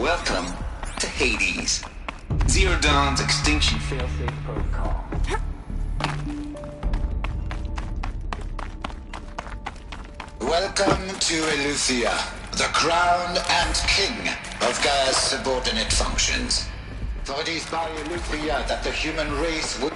Welcome to Hades. Zero Dawn's extinction failsafe protocol. Welcome to Eleuthia, the crown and king of Gaia's subordinate functions. For it is by Eleuthia that the human race would...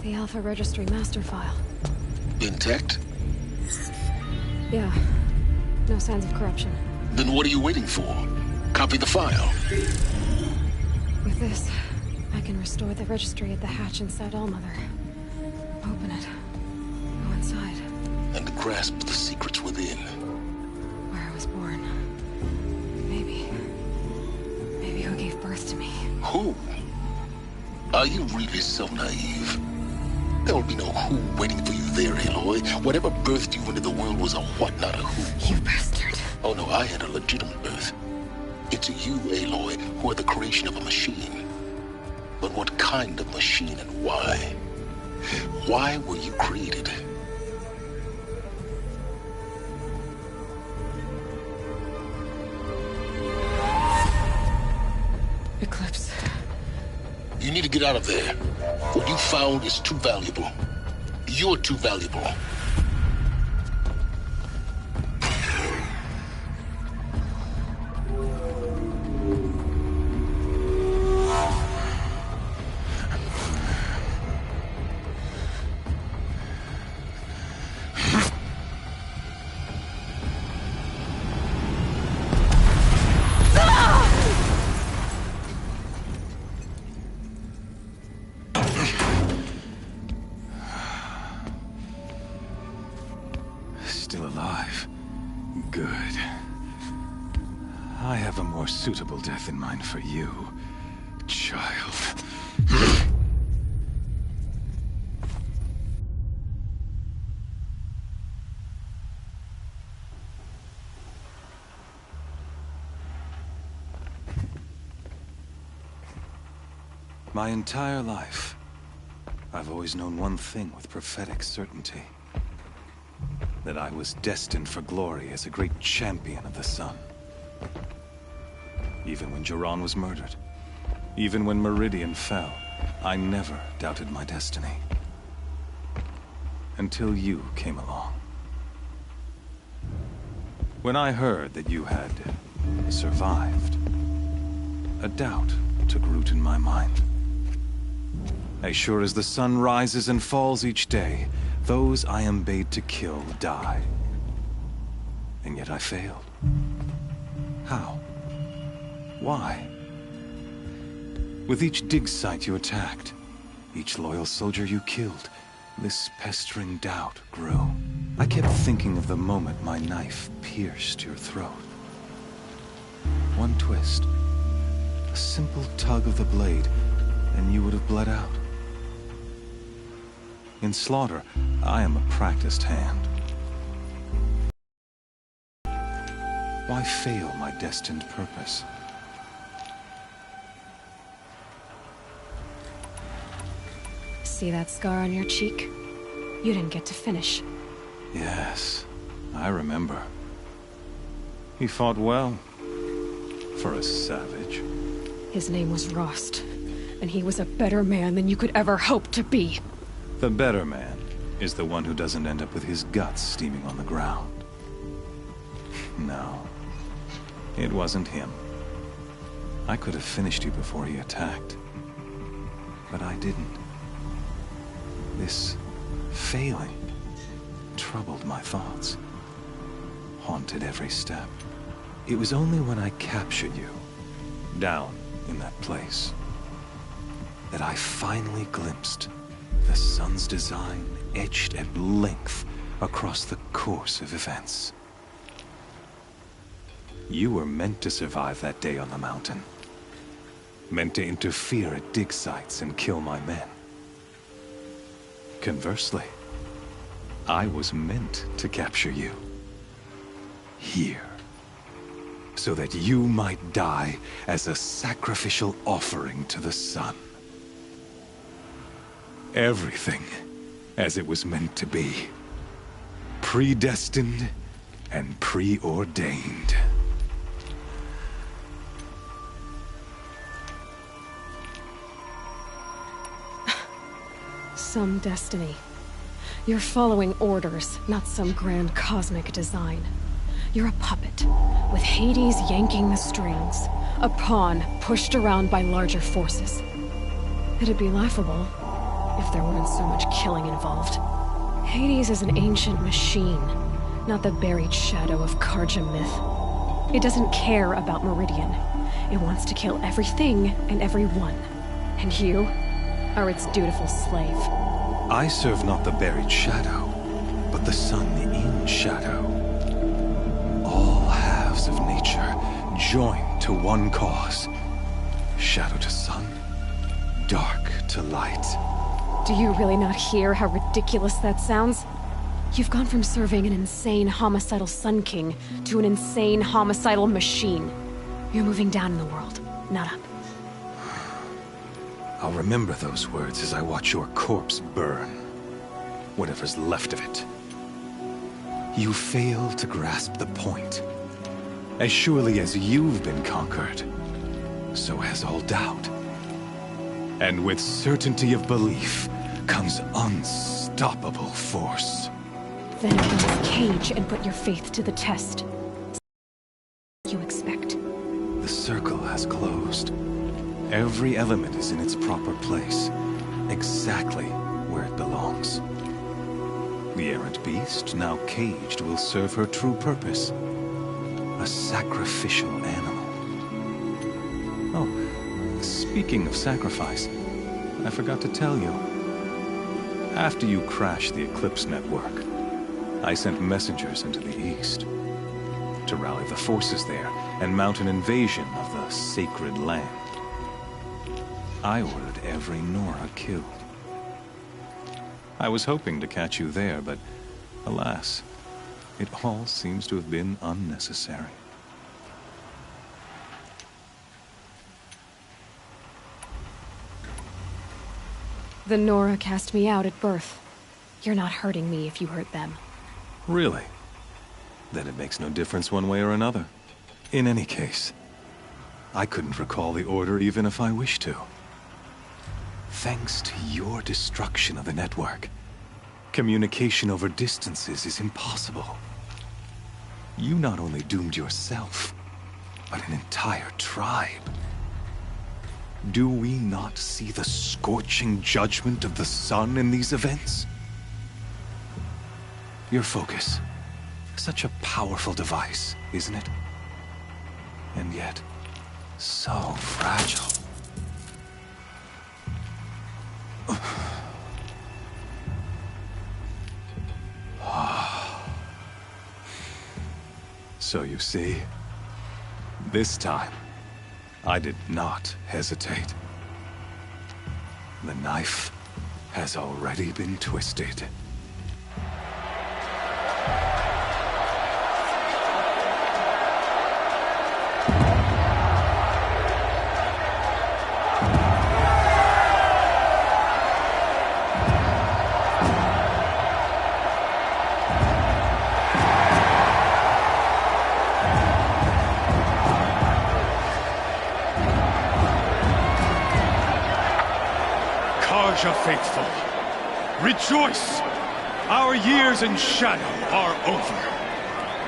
The Alpha Registry master file. Intact? Yeah. No signs of corruption. Then what are you waiting for? Copy the file. With this, I can restore the registry at the hatch inside Allmother. Open it. Go inside. And grasp the secrets within. Where I was born. Maybe who gave birth to me. Who? Are you really so naive? There will be no who waiting for you there, Aloy. Whatever birthed you into the world was a what, not a who. You bastard. Oh no, I had a legitimate birth. It's you, Aloy, who are the creation of a machine. But what kind of machine and why? Why were you created? Eclipse. You need to get out of there. What you found is too valuable. You're too valuable. Still alive. Good. I have a more suitable death in mind for you, child. My entire life, I've always known one thing with prophetic certainty. That I was destined for glory as a great champion of the sun. Even when Jiran was murdered, even when Meridian fell, I never doubted my destiny. Until you came along. When I heard that you had survived, a doubt took root in my mind. As sure as the sun rises and falls each day, those I am bade to kill die. And yet I failed. How? Why? With each dig site you attacked, each loyal soldier you killed, this pestering doubt grew. I kept thinking of the moment my knife pierced your throat. One twist, a simple tug of the blade, and you would have bled out. In slaughter, I am a practiced hand. Why fail my destined purpose? See that scar on your cheek? You didn't get to finish. Yes, I remember. He fought well. For a savage. His name was Rost, and he was a better man than you could ever hope to be. The better man is the one who doesn't end up with his guts steaming on the ground. No, it wasn't him. I could have finished you before he attacked. But I didn't. This failing troubled my thoughts, haunted every step. It was only when I captured you, down in that place, that I finally glimpsed the sun's design etched at length across the course of events. You were meant to survive that day on the mountain. Meant to interfere at dig sites and kill my men. Conversely, I was meant to capture you. Here. So that you might die as a sacrificial offering to the sun. Everything as it was meant to be. Predestined and preordained. Some destiny. You're following orders, not some grand cosmic design. You're a puppet, with Hades yanking the strings, a pawn pushed around by larger forces. It'd be laughable if there weren't so much killing involved. Hades is an ancient machine, not the buried shadow of Karja myth. It doesn't care about Meridian. It wants to kill everything and everyone. And you are its dutiful slave. I serve not the buried shadow, but the sun in shadow. All halves of nature joined to one cause. Shadow to sun, dark to light. Do you really not hear how ridiculous that sounds? You've gone from serving an insane homicidal Sun King to an insane homicidal machine. You're moving down in the world, not up. I'll remember those words as I watch your corpse burn. Whatever's left of it. You fail to grasp the point. As surely as you've been conquered, so has all doubt. And with certainty of belief comes unstoppable force. Then open the cage and put your faith to the test. You expect. The circle has closed. Every element is in its proper place, exactly where it belongs. The errant beast, now caged, will serve her true purpose. A sacrificial animal. Oh, speaking of sacrifice, I forgot to tell you. After you crashed the Eclipse network, I sent messengers into the east to rally the forces there and mount an invasion of the sacred land. I ordered every Nora killed. I was hoping to catch you there, but alas, it all seems to have been unnecessary. The Nora cast me out at birth. You're not hurting me if you hurt them. Really? Then it makes no difference one way or another. In any case, I couldn't recall the order even if I wished to. Thanks to your destruction of the network, communication over distances is impossible. You not only doomed yourself, but an entire tribe. Do we not see the scorching judgment of the sun in these events? Your focus, such a powerful device, isn't it? And yet, so fragile. So you see, this time, I did not hesitate. The knife has already been twisted. Faithful, rejoice! Our years in shadow are over.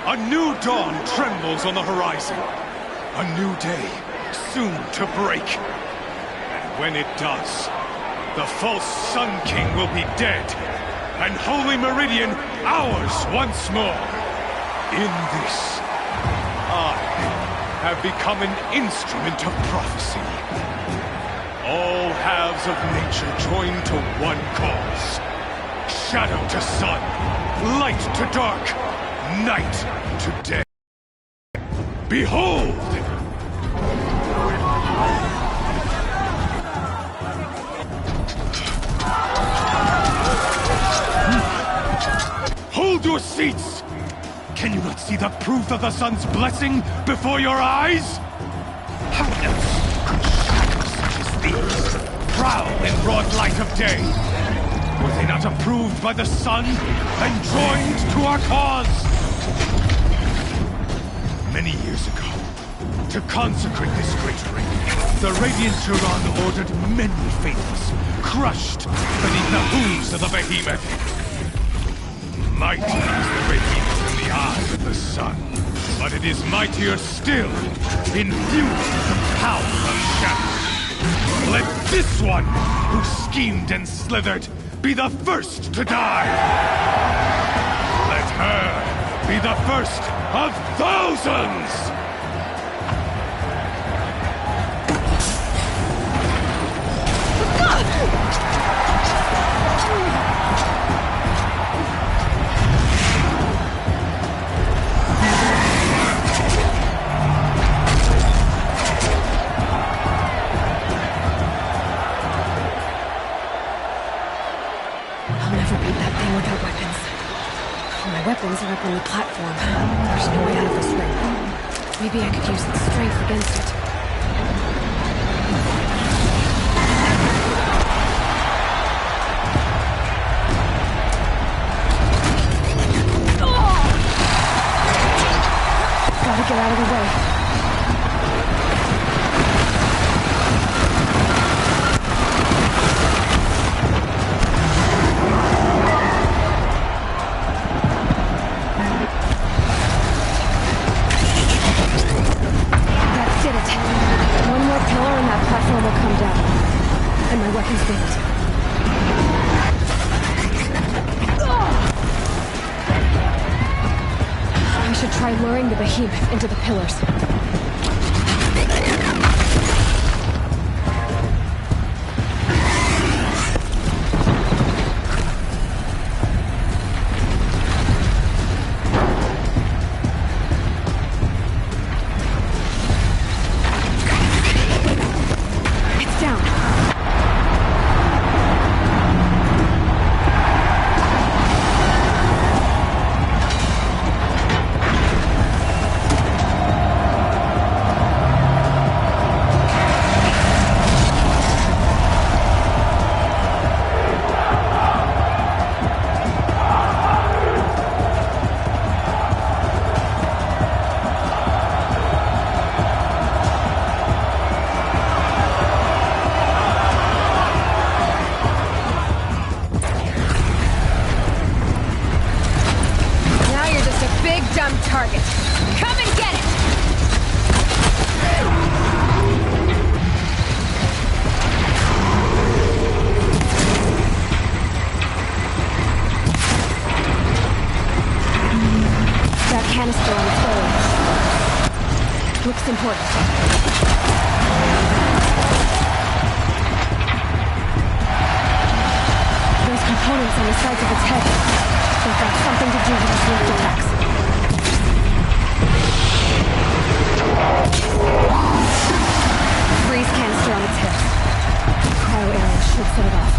A new dawn trembles on the horizon. A new day soon to break. And when it does, the false Sun King will be dead, and Holy Meridian ours once more. In this, I have become an instrument of prophecy. All halves of nature joined to one cause. Shadow to sun, light to dark, night to day. Behold! Hold your seats! Can you not see the proof of the sun's blessing before your eyes? How else could shadows such as these prowl in broad light of day? Were they not approved by the sun and joined to our cause? Many years ago, to consecrate this great ring, the Radiant Turon ordered many faithless, crushed beneath the hooves of the behemoth. Mighty is the Radiant in the eye of the sun, but it is mightier still, infused with the power of shadow. Let this one, who schemed and slithered, be the first to die! Let her be the first of thousands! Weapons are up on the platform. There's no way out of this ring. Maybe I could use its strength against it. Gotta get out of the way. Try luring the behemoth into the pillars. Target. Come and get it! That canister on its belly. Looks important. Those components on the sides of its head. They've got something to do with its lift attacks. Freeze canister on its hips. Cryo arrow should set it off.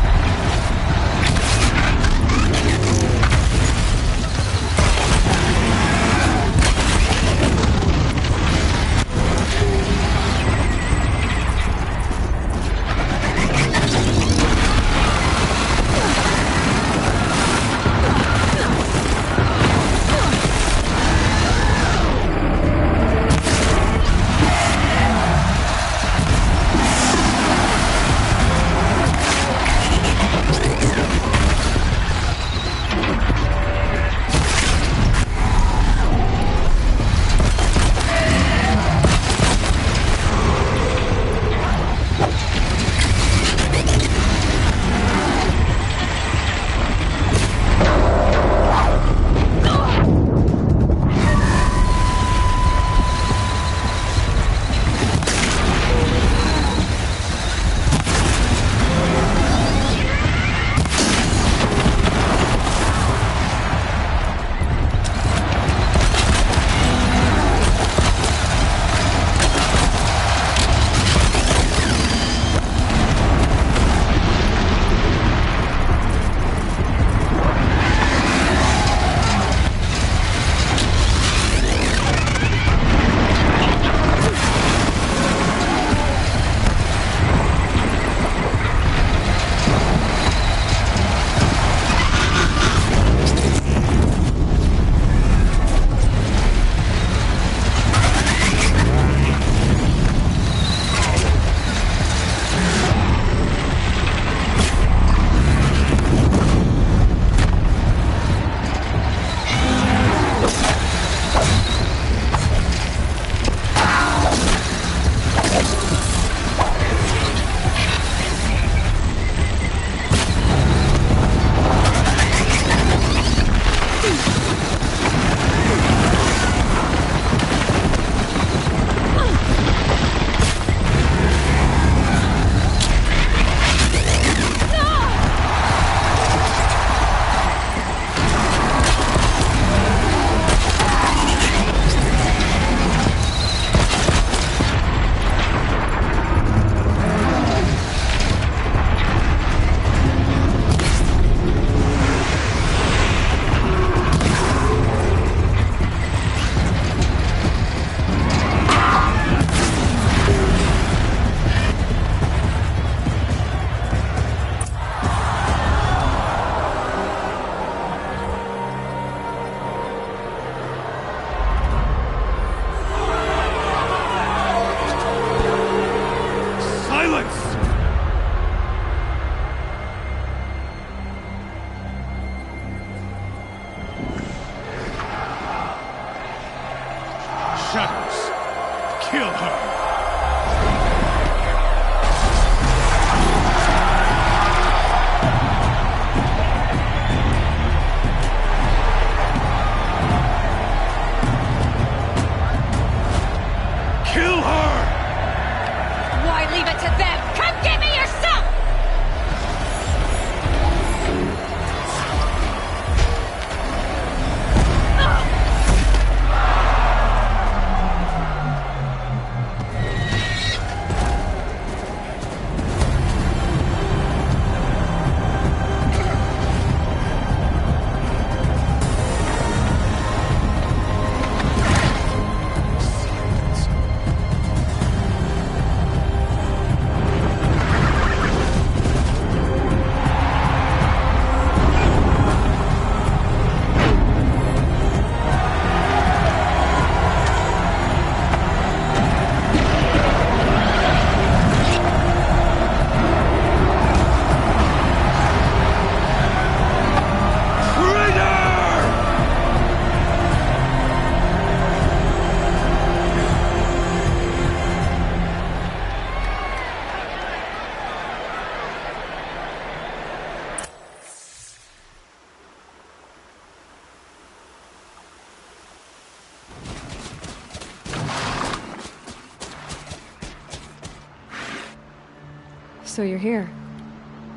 So you're here.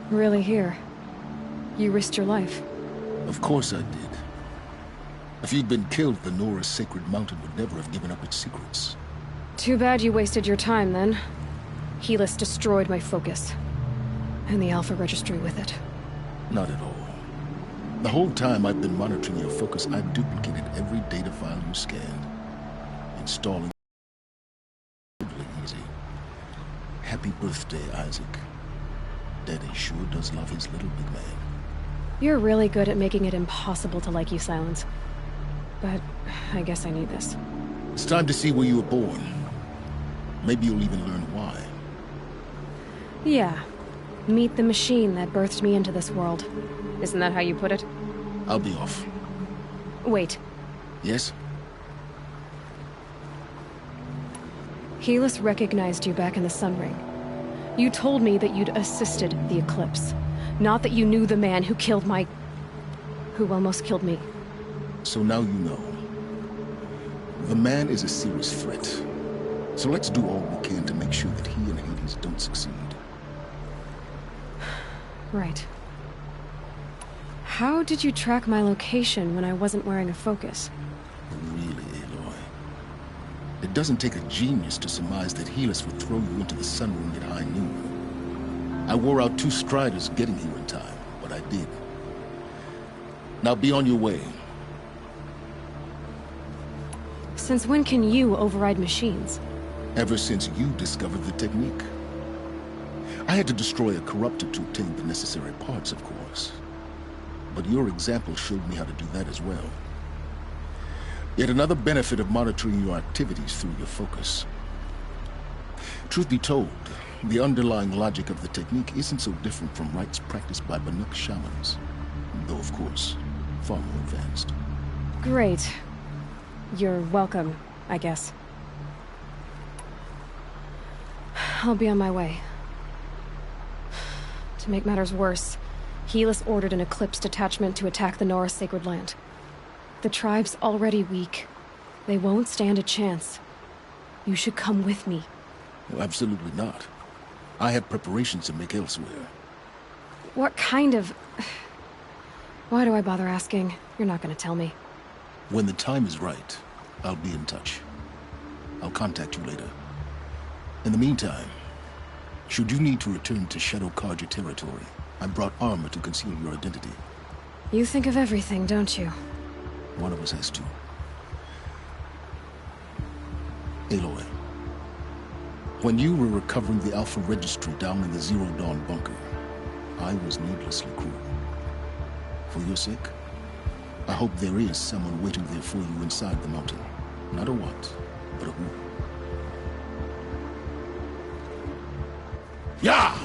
Really here. You risked your life. Of course I did. If you'd been killed, the Nora's sacred mountain would never have given up its secrets. Too bad you wasted your time, then. Helis destroyed my focus. And the Alpha Registry with it. Not at all. The whole time I've been monitoring your focus, I've duplicated every data file you scanned. Installing really easy. Happy birthday, Isaac. Daddy sure does love his little big man. You're really good at making it impossible to like you, Silence. But I guess I need this. It's time to see where you were born. Maybe you'll even learn why. Yeah. Meet the machine that birthed me into this world. Isn't that how you put it? I'll be off. Wait. Yes? Helis recognized you back in the Sun Ring. You told me that you'd assisted the Eclipse. Not that you knew the man who killed my... who almost killed me. So now you know. The man is a serious threat. So let's do all we can to make sure that he and Hades don't succeed. Right. How did you track my location when I wasn't wearing a focus? Really, Aloy? It doesn't take a genius to surmise that Helis would throw you into the Sun Ring at high noon. I wore out 2 striders getting here in time, but I did. Now be on your way. Since when can you override machines? Ever since you discovered the technique. I had to destroy a corruptor to obtain the necessary parts, of course. But your example showed me how to do that as well. Yet another benefit of monitoring your activities through your focus. Truth be told, the underlying logic of the technique isn't so different from rites practiced by Banuk shamans. Though, of course, far more advanced. Great. You're welcome, I guess. I'll be on my way. To make matters worse, Helis ordered an Eclipse detachment to attack the Nora Sacred Land. The tribe's already weak. They won't stand a chance. You should come with me. Well, absolutely not. I have preparations to make elsewhere. What kind of... Why do I bother asking? You're not gonna tell me. When the time is right, I'll be in touch. I'll contact you later. In the meantime, should you need to return to Shadow Karja territory, I brought armor to conceal your identity. You think of everything, don't you? One of us has to. Aloy, when you were recovering the Alpha Registry down in the Zero Dawn bunker, I was needlessly cruel. For your sake, I hope there is someone waiting there for you inside the mountain. Not a what, but a who. Yeah!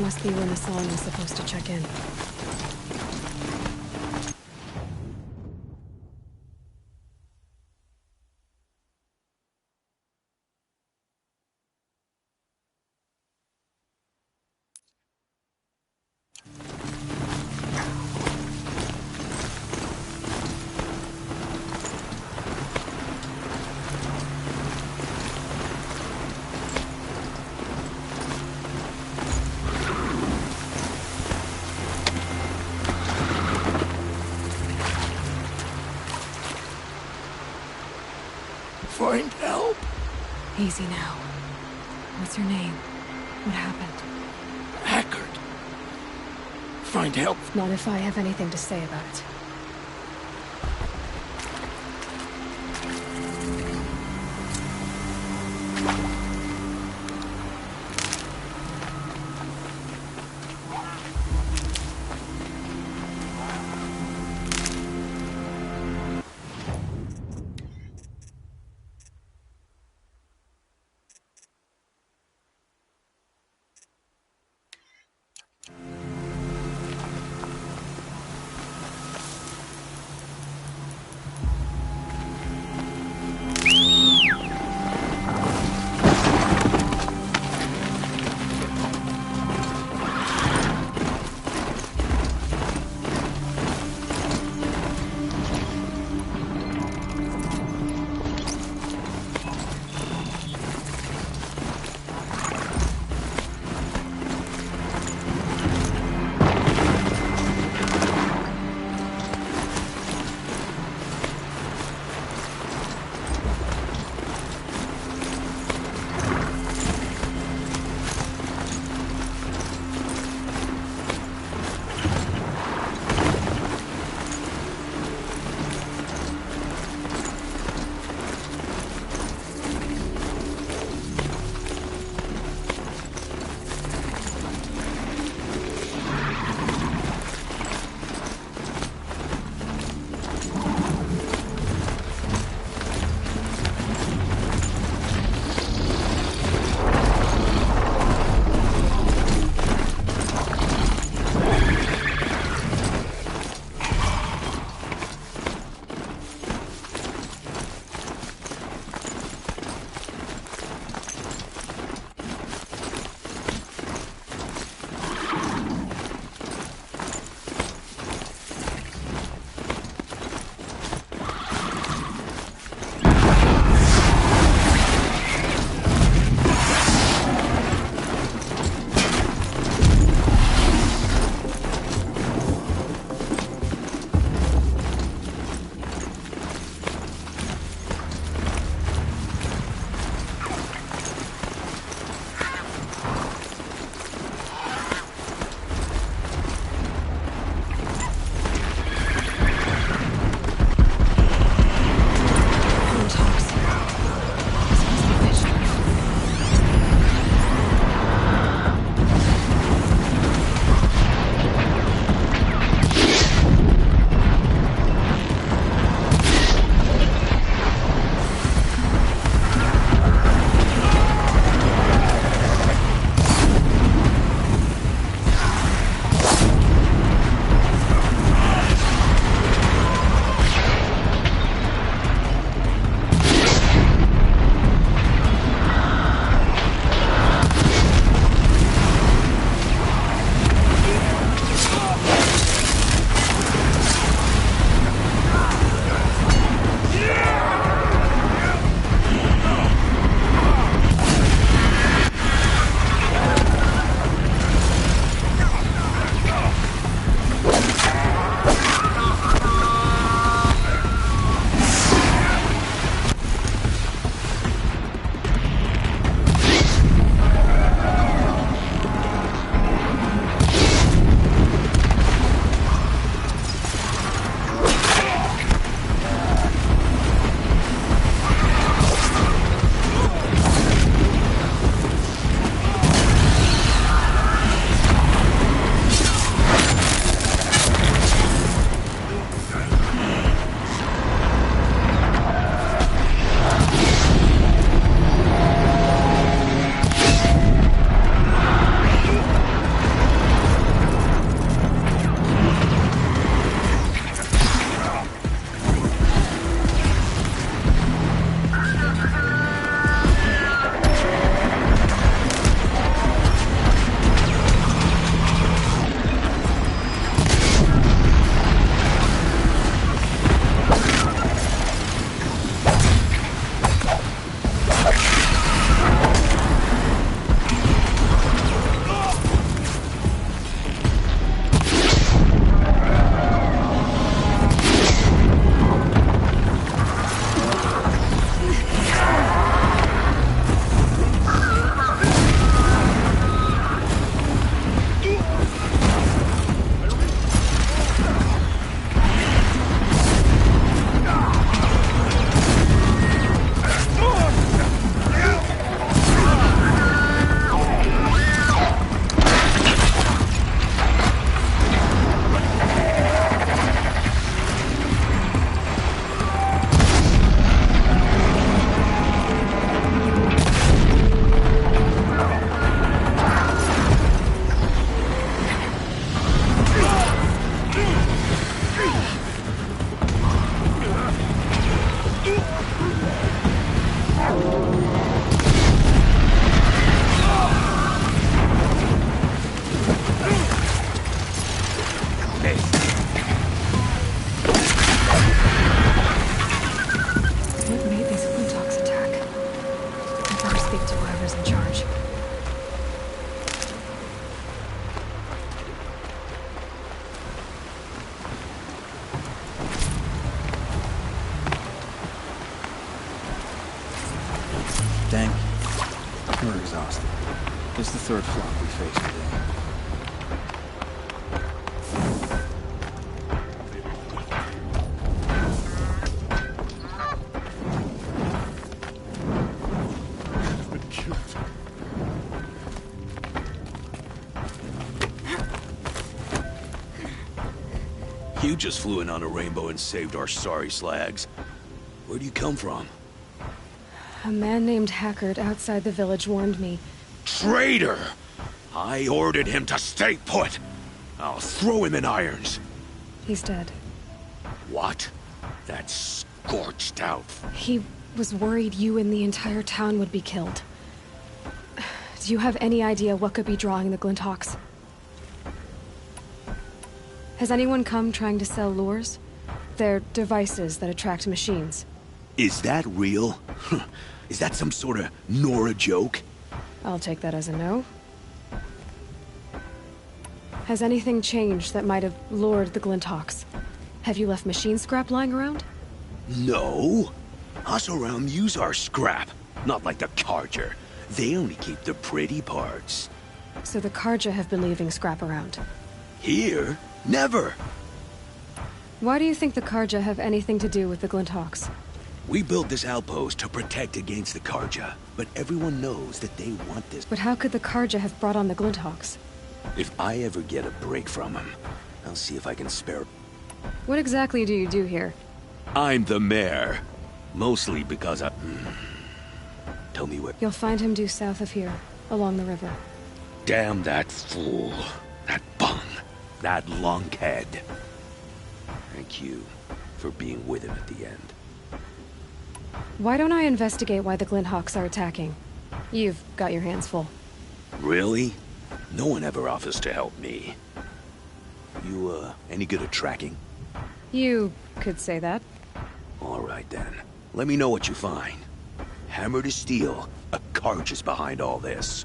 Must be when the song was supposed to check in. Find help. Easy now. What's your name? What happened? Hackard. Find help. Not if I have anything to say about it. speak to whoever's in charge. Thank you. We're exhausted. It's the third flock we faced today. You just flew in on a rainbow and saved our sorry slags. Where do you come from? A man named Hackard outside the village warned me. Traitor! I ordered him to stay put. I'll throw him in irons. He's dead. What? That scorched out. He was worried you and the entire town would be killed. Do you have any idea what could be drawing the Glinthawks? Has anyone come trying to sell lures? They're devices that attract machines. Is that real? Is that some sort of Nora joke? I'll take that as a no. Has anything changed that might have lured the Glinthawks? Have you left machine scrap lying around? No. Us around use our scrap. Not like the Carja. They only keep the pretty parts. So the Carja have been leaving scrap around. Here? Never. Why do you think the Carja have anything to do with the Glinthawks? We built this outpost to protect against the Carja, but everyone knows that they want this. But how could the Carja have brought on the Glinthawks? If I ever get a break from them, I'll see if I can spare. What exactly do you do here? I'm the mayor. Mostly because I... Tell me where... You'll find him due south of here, along the river. Damn that fool. That bung. That lunkhead. Thank you for being with him at the end. Why don't I investigate why the Glinthawks are attacking? You've got your hands full. Really? No one ever offers to help me. You, any good at tracking? You could say that. All right, then. Let me know what you find. Hammer to steel, a Carja is behind all this.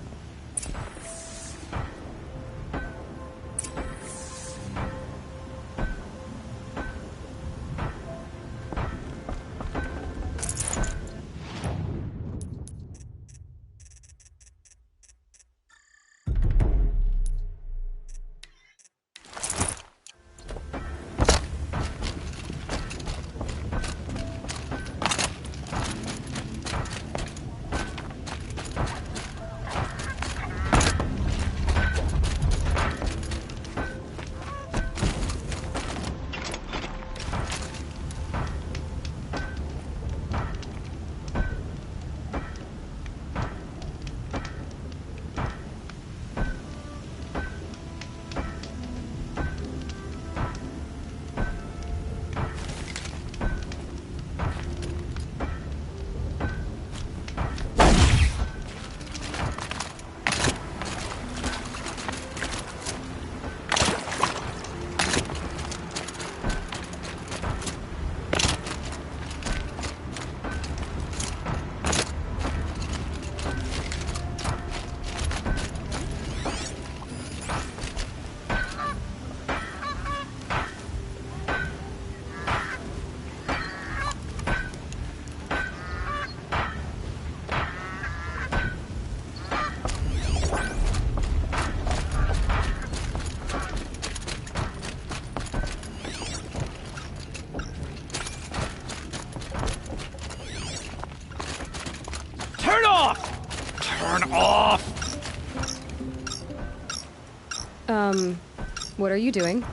What are you doing?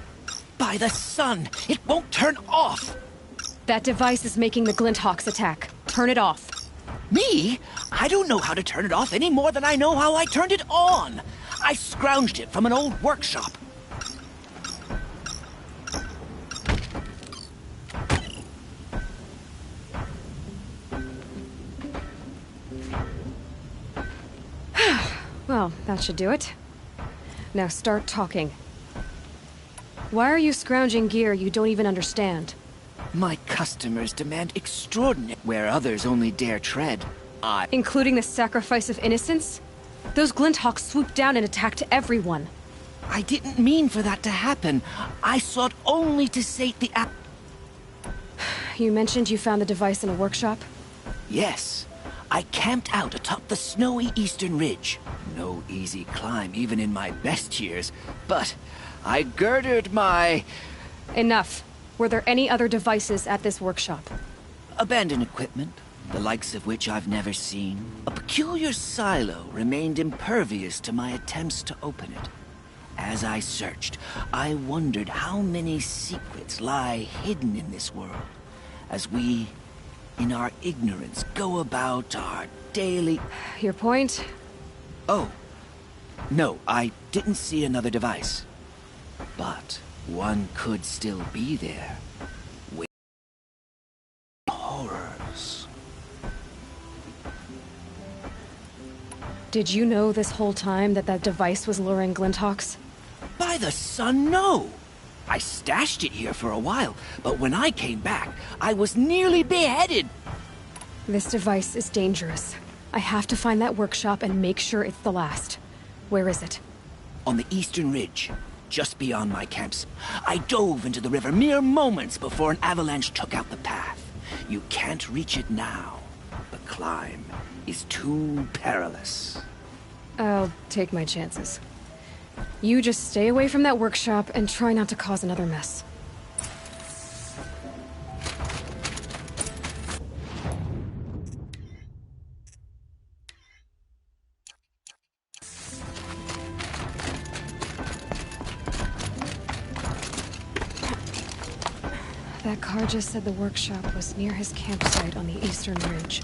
By the sun! It won't turn off! That device is making the Glinthawks attack. Turn it off. Me? I don't know how to turn it off any more than I know how I turned it on! I scrounged it from an old workshop. Well, that should do it. Now start talking. Why are you scrounging gear you don't even understand? My customers demand extraordinary where others only dare tread. Including the sacrifice of innocents? Those Glinthawks swooped down and attacked everyone. I didn't mean for that to happen. I sought only to sate the You mentioned you found the device in a workshop? Yes. I camped out atop the snowy eastern ridge. No easy climb, even in my best years. But I girded my... Enough. Were there any other devices at this workshop? abandoned equipment, the likes of which I've never seen. A peculiar silo remained impervious to my attempts to open it. As I searched, I wondered how many secrets lie hidden in this world, as we, in our ignorance, go about our daily... Your point? Oh. No, I didn't see another device. But one could still be there. With horrors. Did you know this whole time that device was luring Glinthawks? By the sun, no! I stashed it here for a while, but when I came back, I was nearly beheaded! This device is dangerous. I have to find that workshop and make sure it's the last. Where is it? On the eastern ridge, just beyond my camps. I dove into the river mere moments before an avalanche took out the path. You can't reach it now. The climb is too perilous. I'll take my chances. You just stay away from that workshop and try not to cause another mess. That car just said the workshop was near his campsite on the eastern ridge.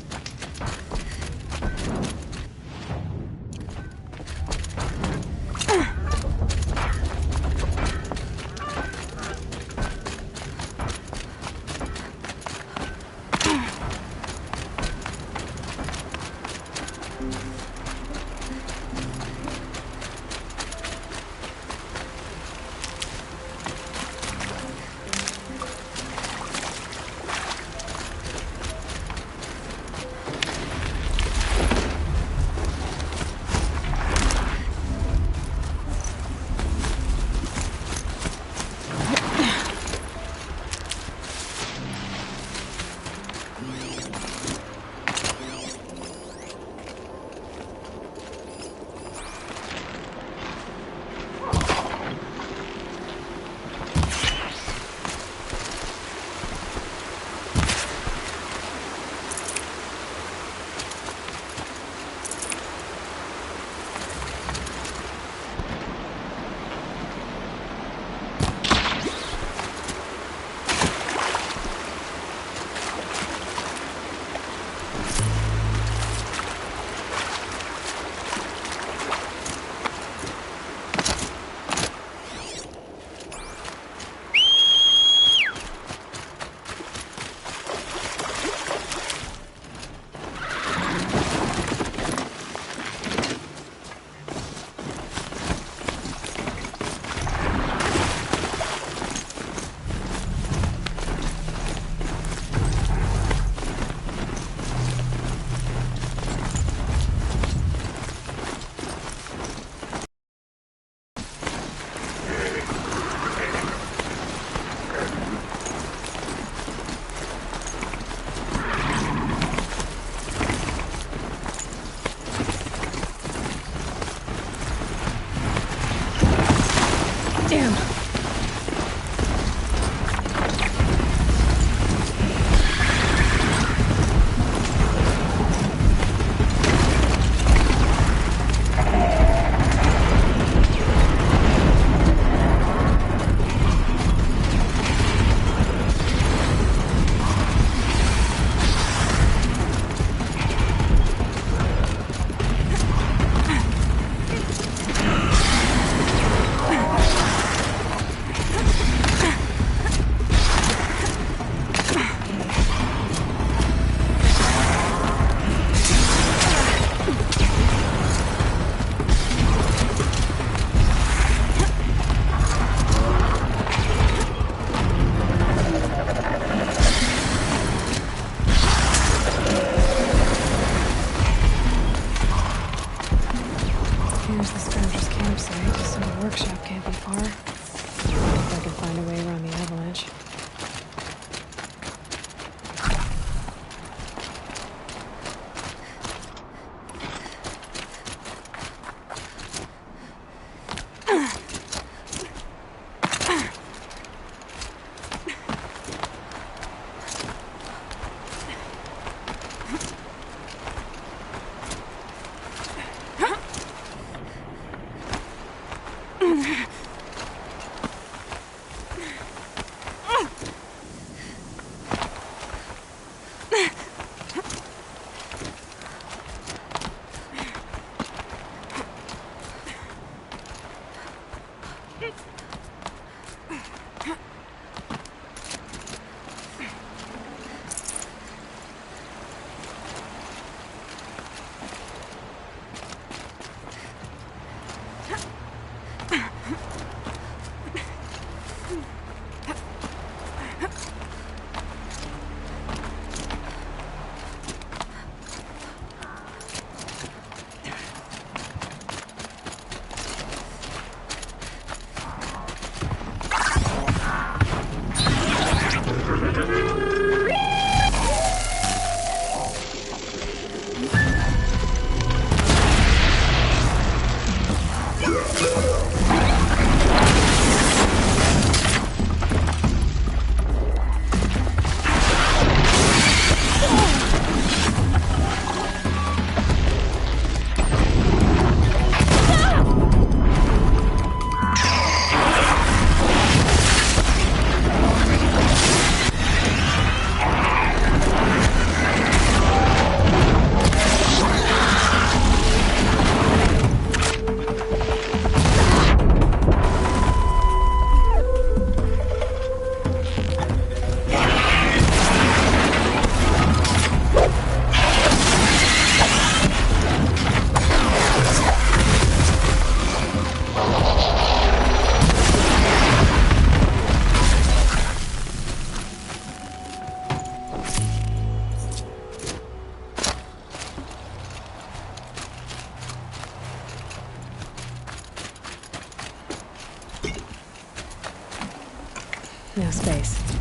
No space.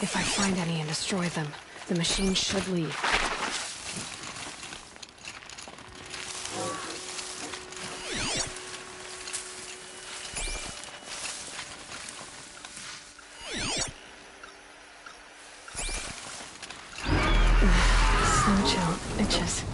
If I find any and destroy them, the machine should leave. Snow chill itches.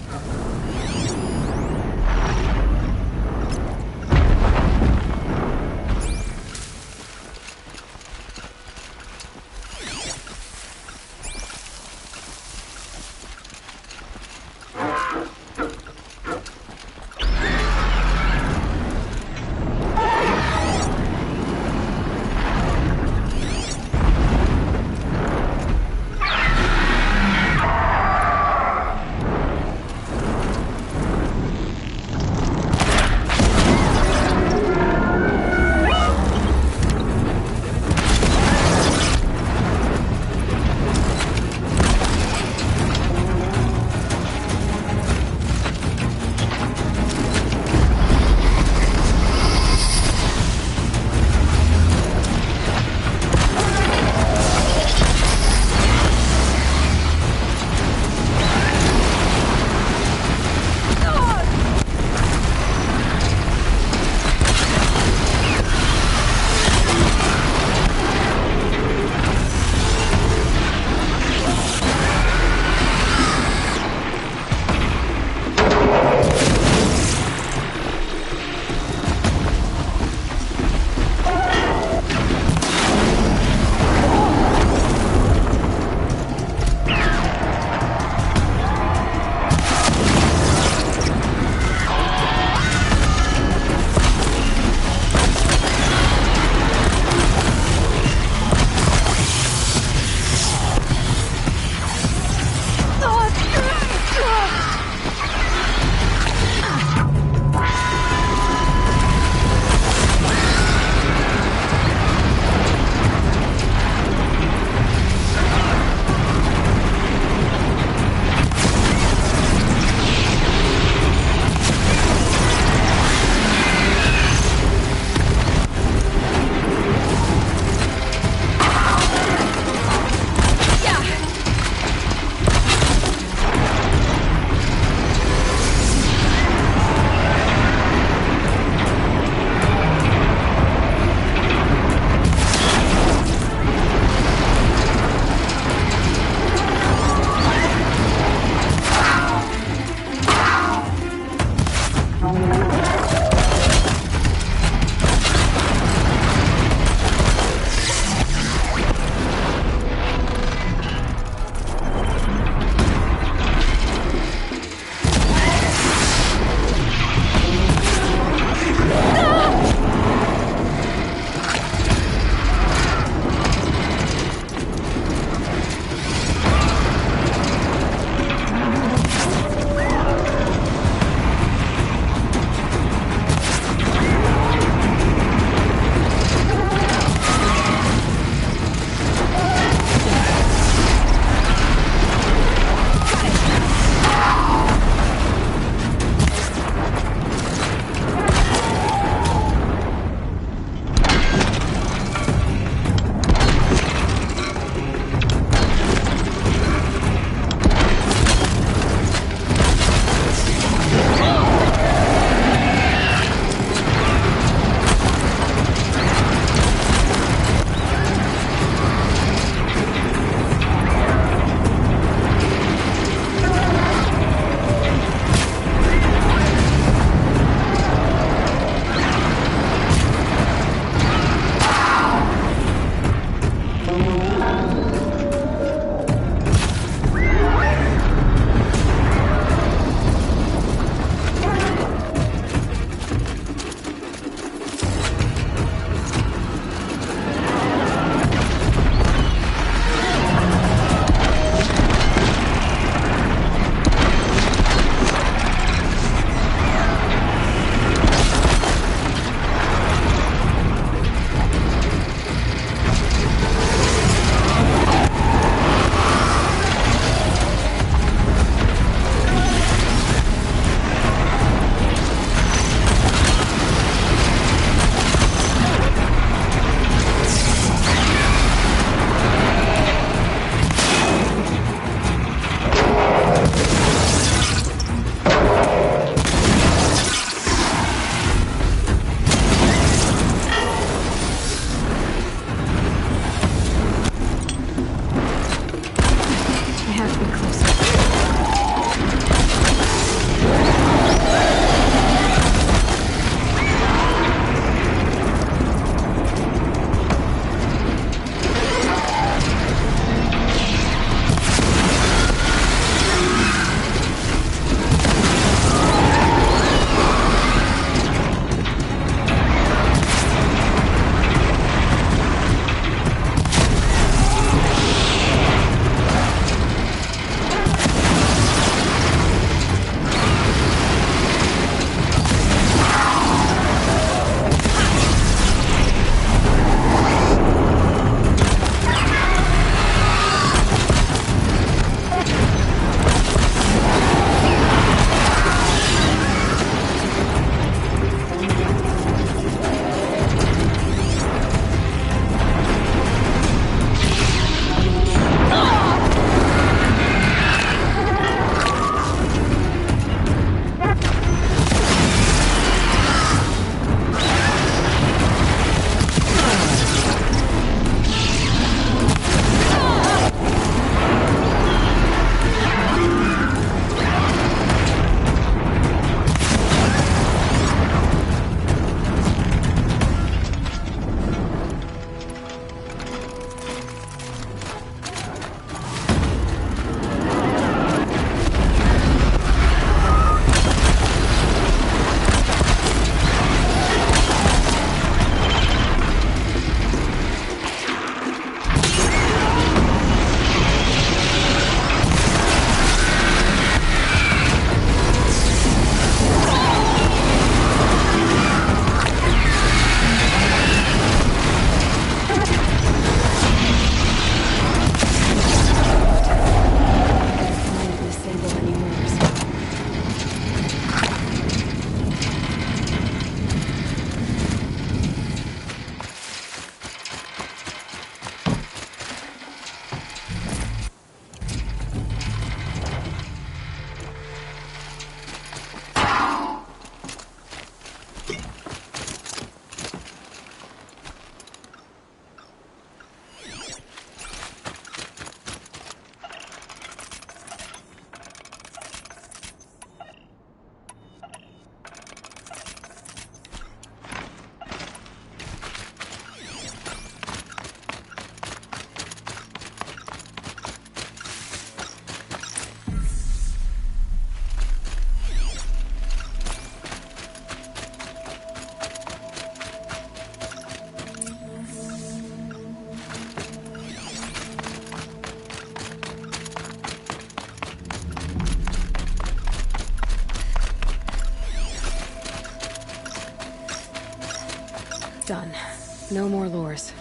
No more lures.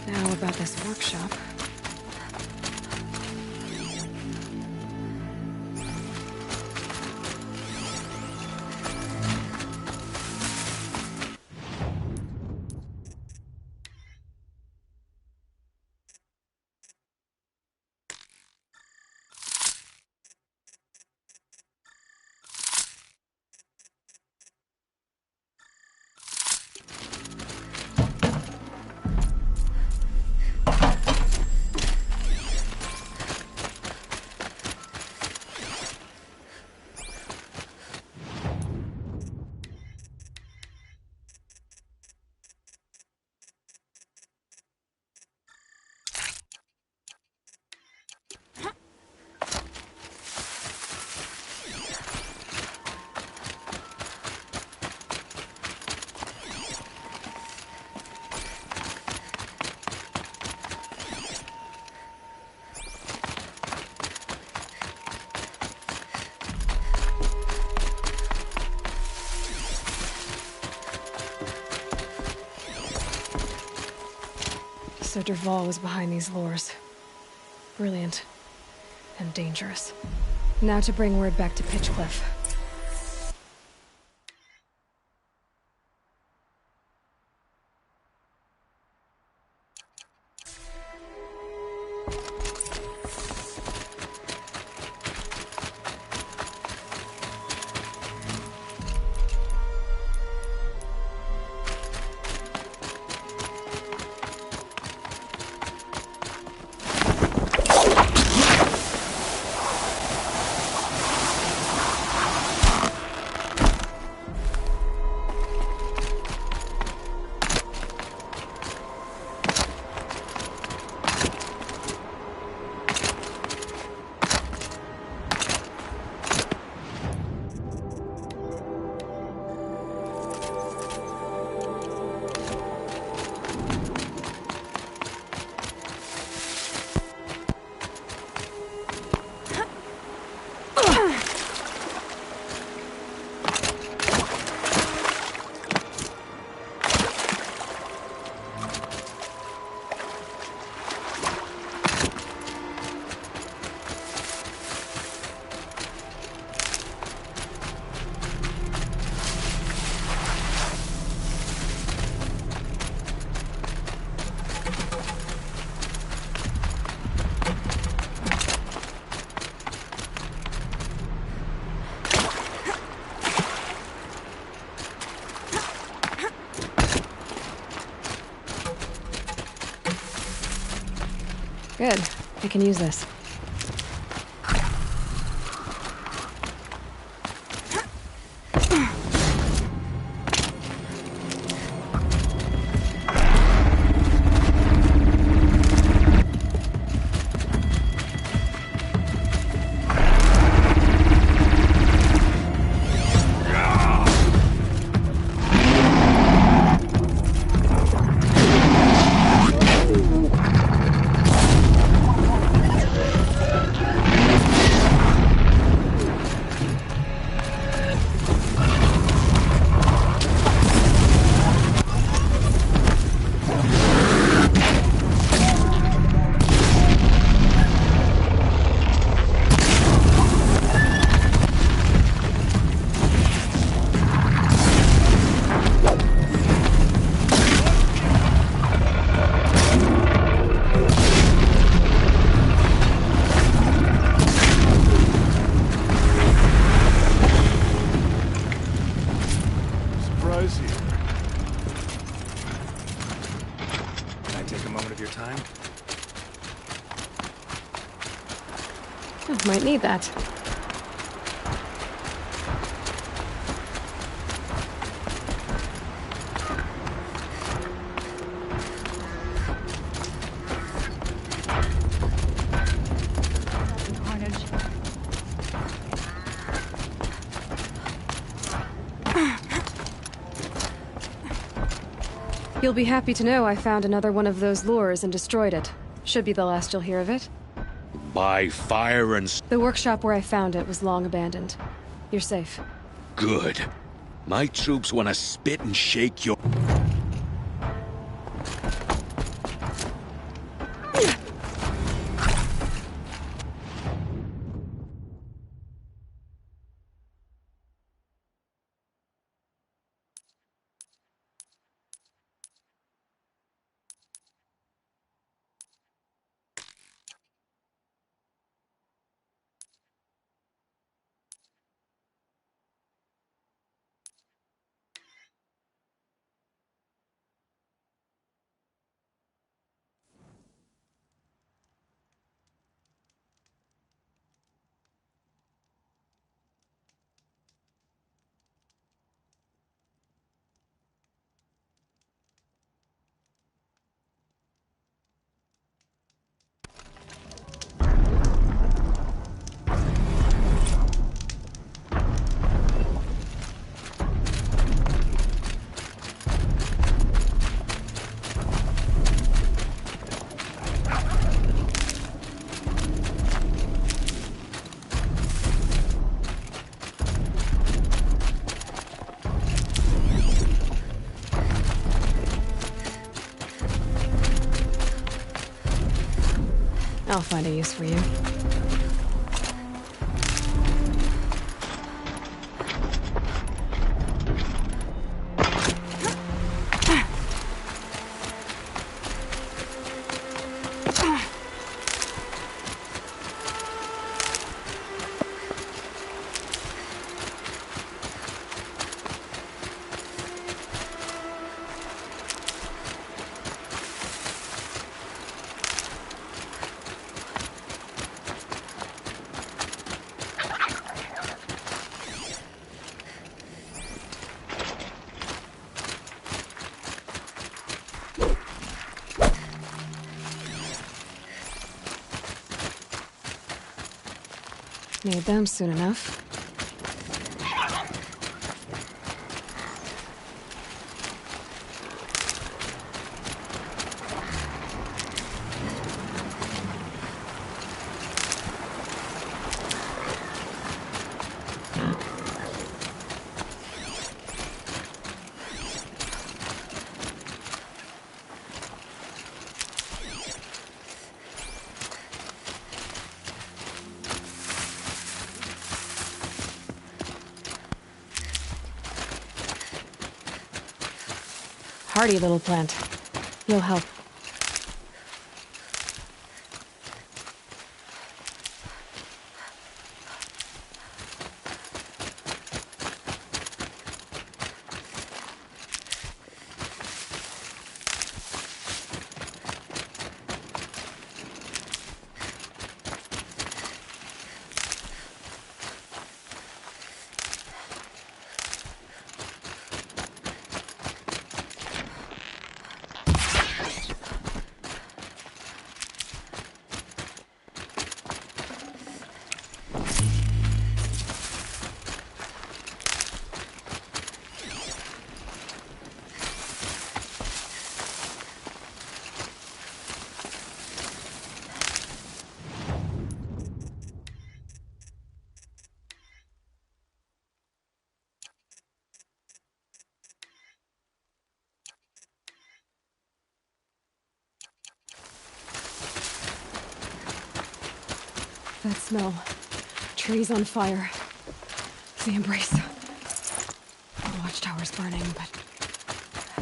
Now about this workshop. So Dervahl was behind these lures. Brilliant. And dangerous. Now to bring word back to Pitchcliff. Good. I can use this. Might need that. You'll be happy to know I found another one of those lures and destroyed it. Should be the last you'll hear of it. By fire and... The workshop where I found it was long abandoned. You're safe. Good. My troops want to spit and shake your... I'll find a use for you. Need them soon enough. Hardy little plant. You'll help. That smell. Trees on fire. The embrace. The watchtower's burning, but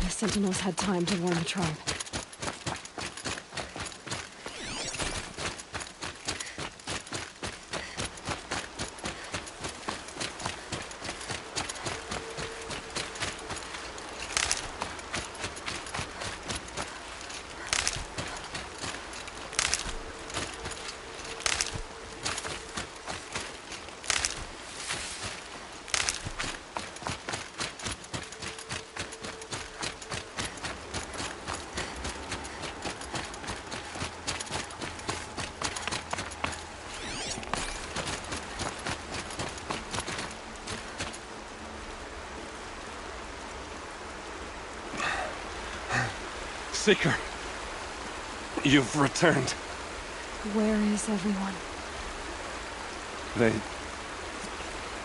the sentinels had time to warn the tribe. Seeker, you've returned. Where is everyone? They...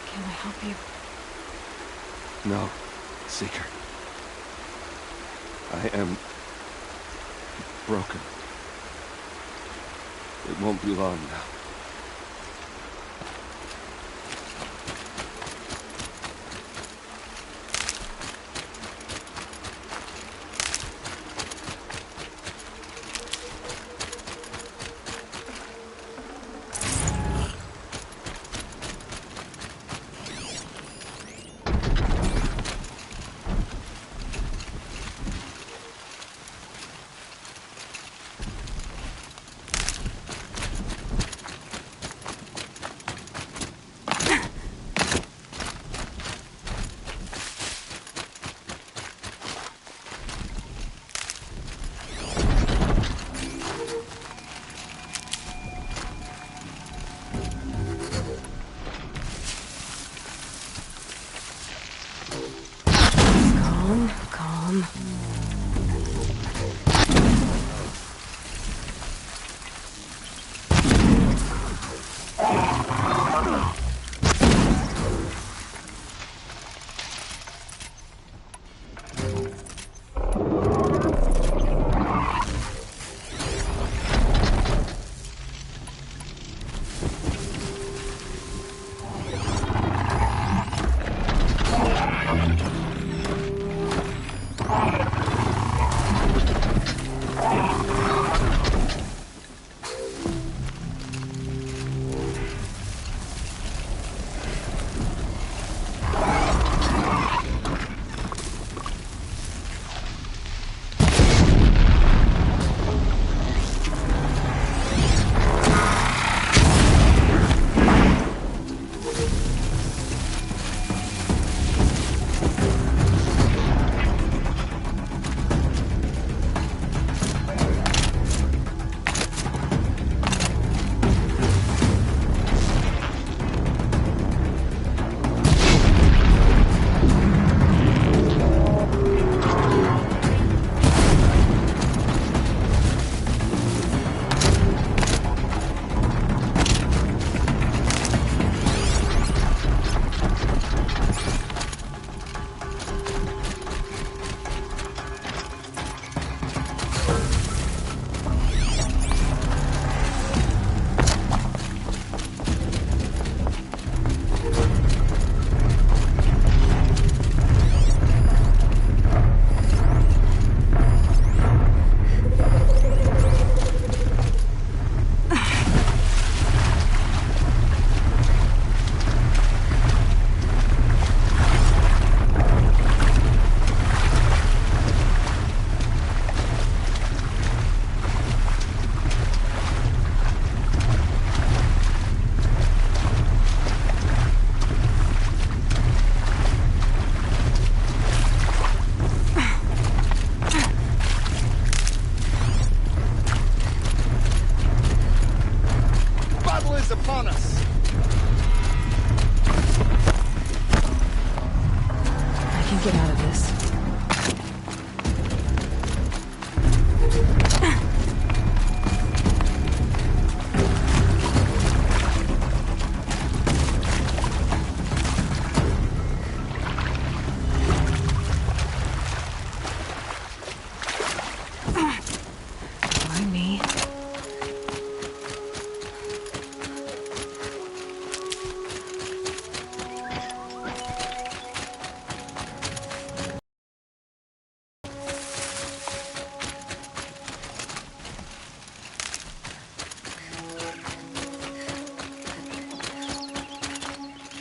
Can I help you? No, Seeker. I am... broken. It won't be long now.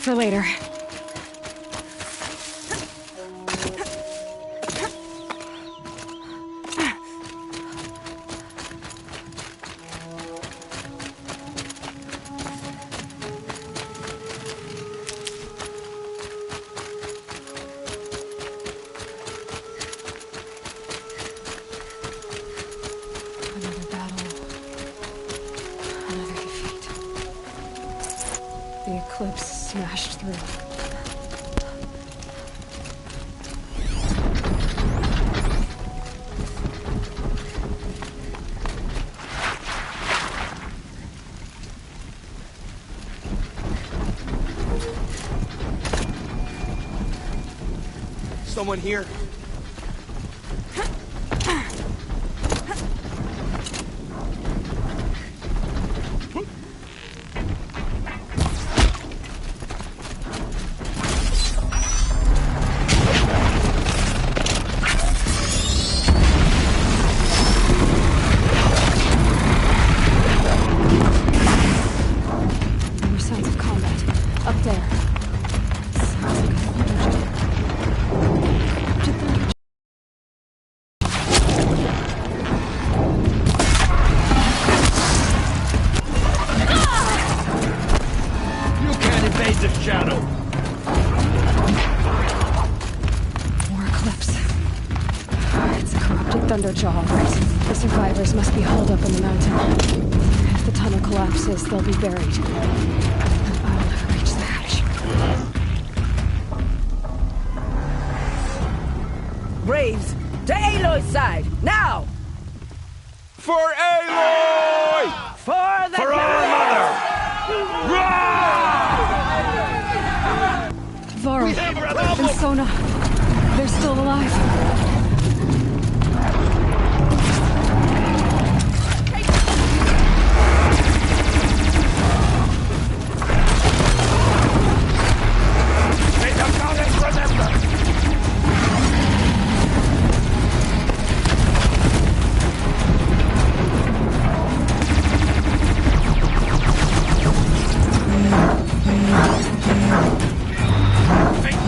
for later. Another battle. Another defeat. The eclipse smashed through. Someone here? There were sounds of combat. Up there. Sounds like a thunderjaw. Did thunder... You can't evade the shadow! More eclipse. It's a corrupted thunderjaw, all right. The survivors must be holed up in the mountain. If the tunnel collapses, they'll be buried. And I'll never reach the hatch. Braves, to Aloy's side, now! For Aloy! For the For our mother! Varl and Sona, they're still alive. May the goddess remember! Fate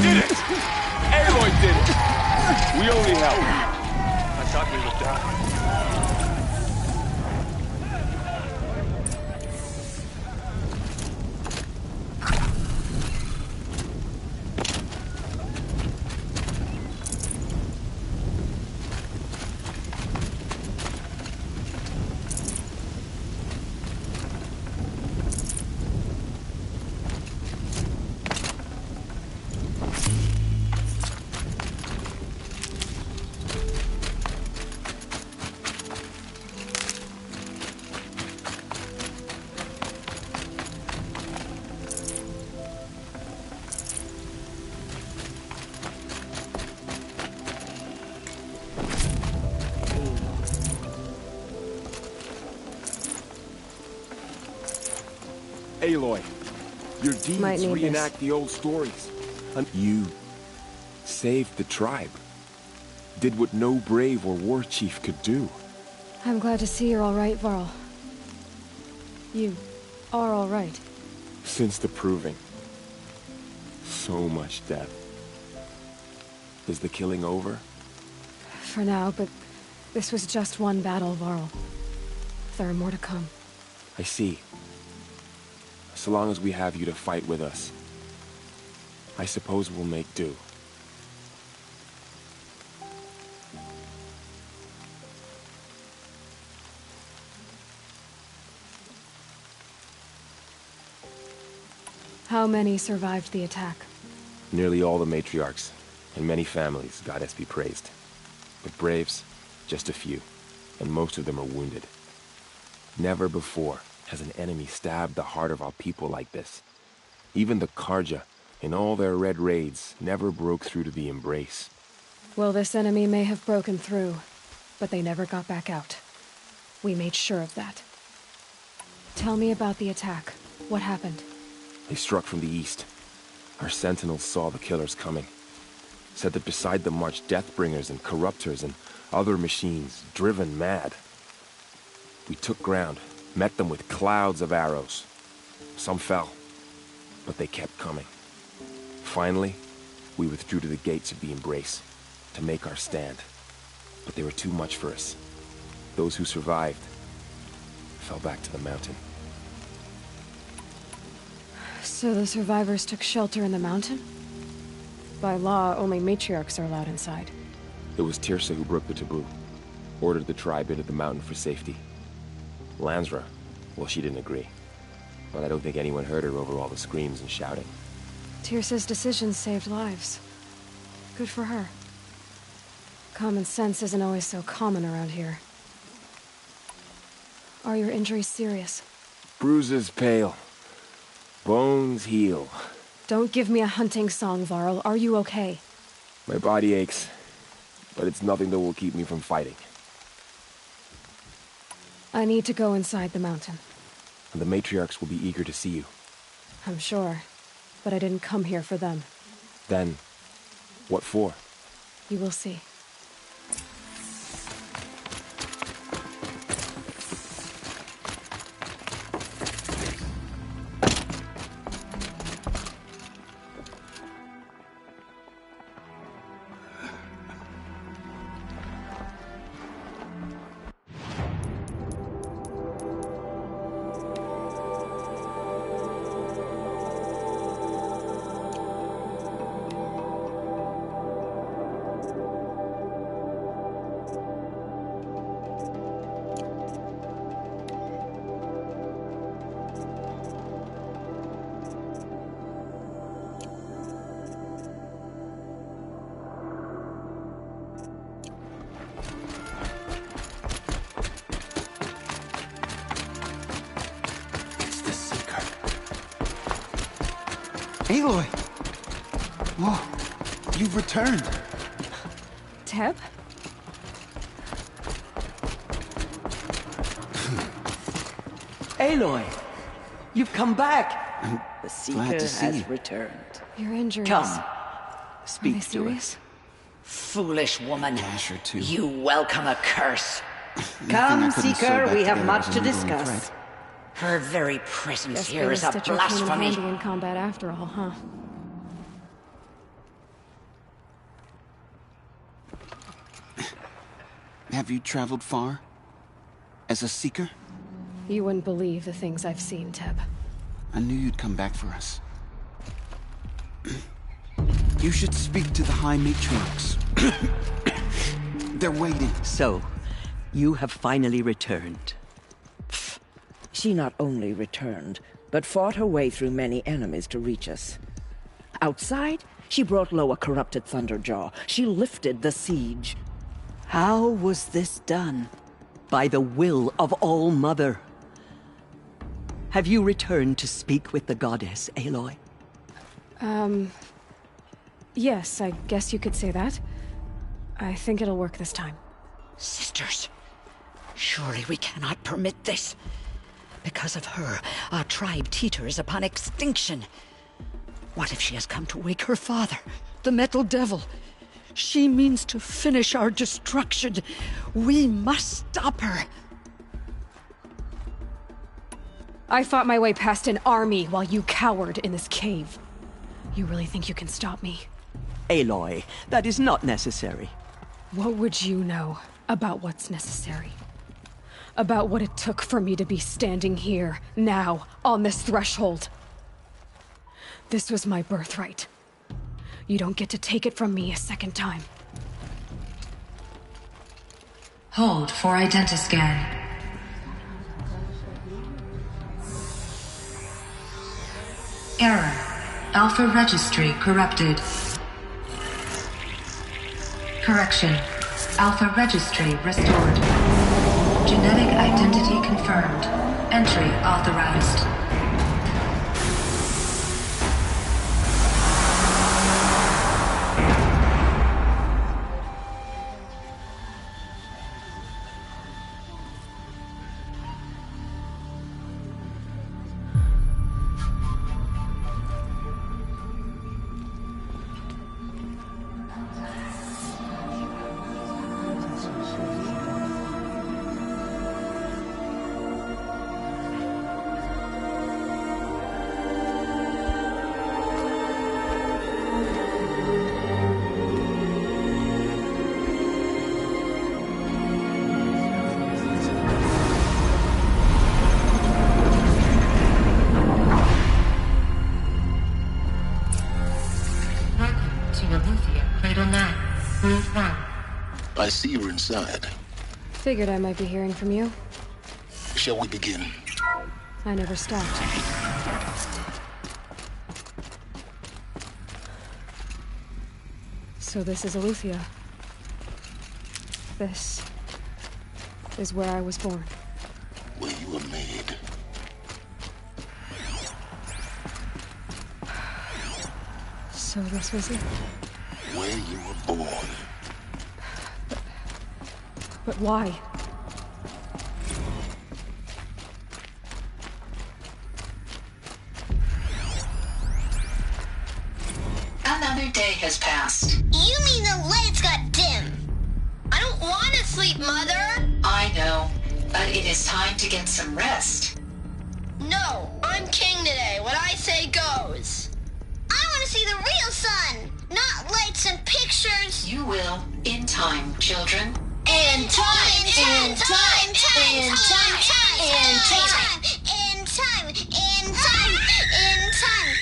did it! Aloy did it! We only helped. I thought we would die. Aloy, your Might deeds need reenact this. the old stories. And you saved the tribe. Did what no brave or war chief could do. I'm glad to see you're all right, Varl. You are all right. Since the proving. So much death. Is the killing over? For now, but this was just one battle, Varl. There are more to come. I see. So long as we have you to fight with us, I suppose we'll make do. How many survived the attack? Nearly all the matriarchs, and many families, goddess be praised. But braves, just a few, and most of them are wounded. Never before has an enemy stabbed the heart of our people like this. Even the Karja, in all their red raids, never broke through to the embrace. Well, this enemy may have broken through, but they never got back out. We made sure of that. Tell me about the attack. What happened? They struck from the east. Our sentinels saw the killers coming. Said that beside them marched Deathbringers and Corruptors and other machines, driven mad. We took ground, met them with clouds of arrows. Some fell, but they kept coming. Finally, we withdrew to the gates of the Embrace to make our stand. But they were too much for us. Those who survived fell back to the mountain. So the survivors took shelter in the mountain? By law, only matriarchs are allowed inside. It was Tirsa who broke the taboo. Ordered the tribe into the mountain for safety. Lansra, well, she didn't agree. But I don't think anyone heard her over all the screams and shouting. Tirsa's decision saved lives. Good for her. Common sense isn't always so common around here. Are your injuries serious? Bruises pale. Bones heal. Don't give me a hunting song, Varl. Are you okay? My body aches, but it's nothing that will keep me from fighting. I need to go inside the mountain. And the matriarchs will be eager to see you. I'm sure, but I didn't come here for them. Then, what for? You will see. Aloy! Whoa, you've returned. Teb? Aloy, you've come back. The Seeker glad to see has you. returned. Your injuries. Come, Are they speak to serious? us. Foolish woman. Asher, too. You welcome a curse. Nothing Come, I couldn't sew Seeker, back we have together much was to an ongoing discuss. threat. Her very presence Guess here better is a stitch your cane in blasphemy. handy in combat after all, huh? Have you traveled far? As a seeker? You wouldn't believe the things I've seen, Teb. I knew you'd come back for us. You should speak to the High Matriarchs. They're waiting. So, you have finally returned. She not only returned, but fought her way through many enemies to reach us. Outside, she brought low a corrupted Thunderjaw. She lifted the siege. How was this done? By the will of All-Mother. Have you returned to speak with the goddess, Aloy? Yes, I guess you could say that. I think it'll work this time. Sisters, surely we cannot permit this. Because of her, our tribe teeters upon extinction. What if she has come to wake her father, the Metal Devil? She means to finish our destruction. We must stop her. I fought my way past an army while you cowered in this cave. You really think you can stop me? Aloy, that is not necessary. What would you know about what's necessary? About what it took for me to be standing here, now, on this threshold? This was my birthright. You don't get to take it from me a second time. Hold for identiscan. Error. Alpha registry corrupted. Correction. Alpha registry restored. Genetic identity confirmed. Entry authorized. I see you're inside. Figured I might be hearing from you. Shall we begin? I never stopped. So this is Eleuthia. This is where I was born. Where you were made. So this was it? Where you were born. But why? Another day has passed. You mean the lights got dim? I don't want to sleep, Mother! I know, but it is time to get some rest. No, I'm king today. What I say goes. I want to see the real sun, not lights and pictures. You will, in time, children. In time, in time, in time, in time, in time, in time, in time.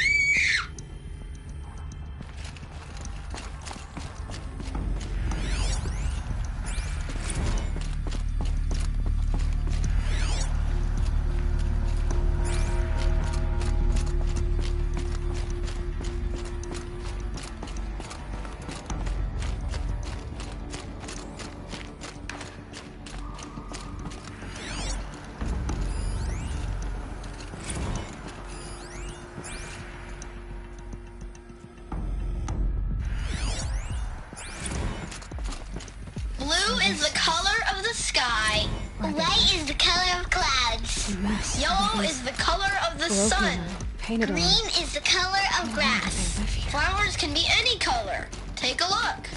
Blue is the color of the sky. White is the color of clouds. Yellow is the color of the sun. Green is the color of grass. Flowers can be any color. Take a look.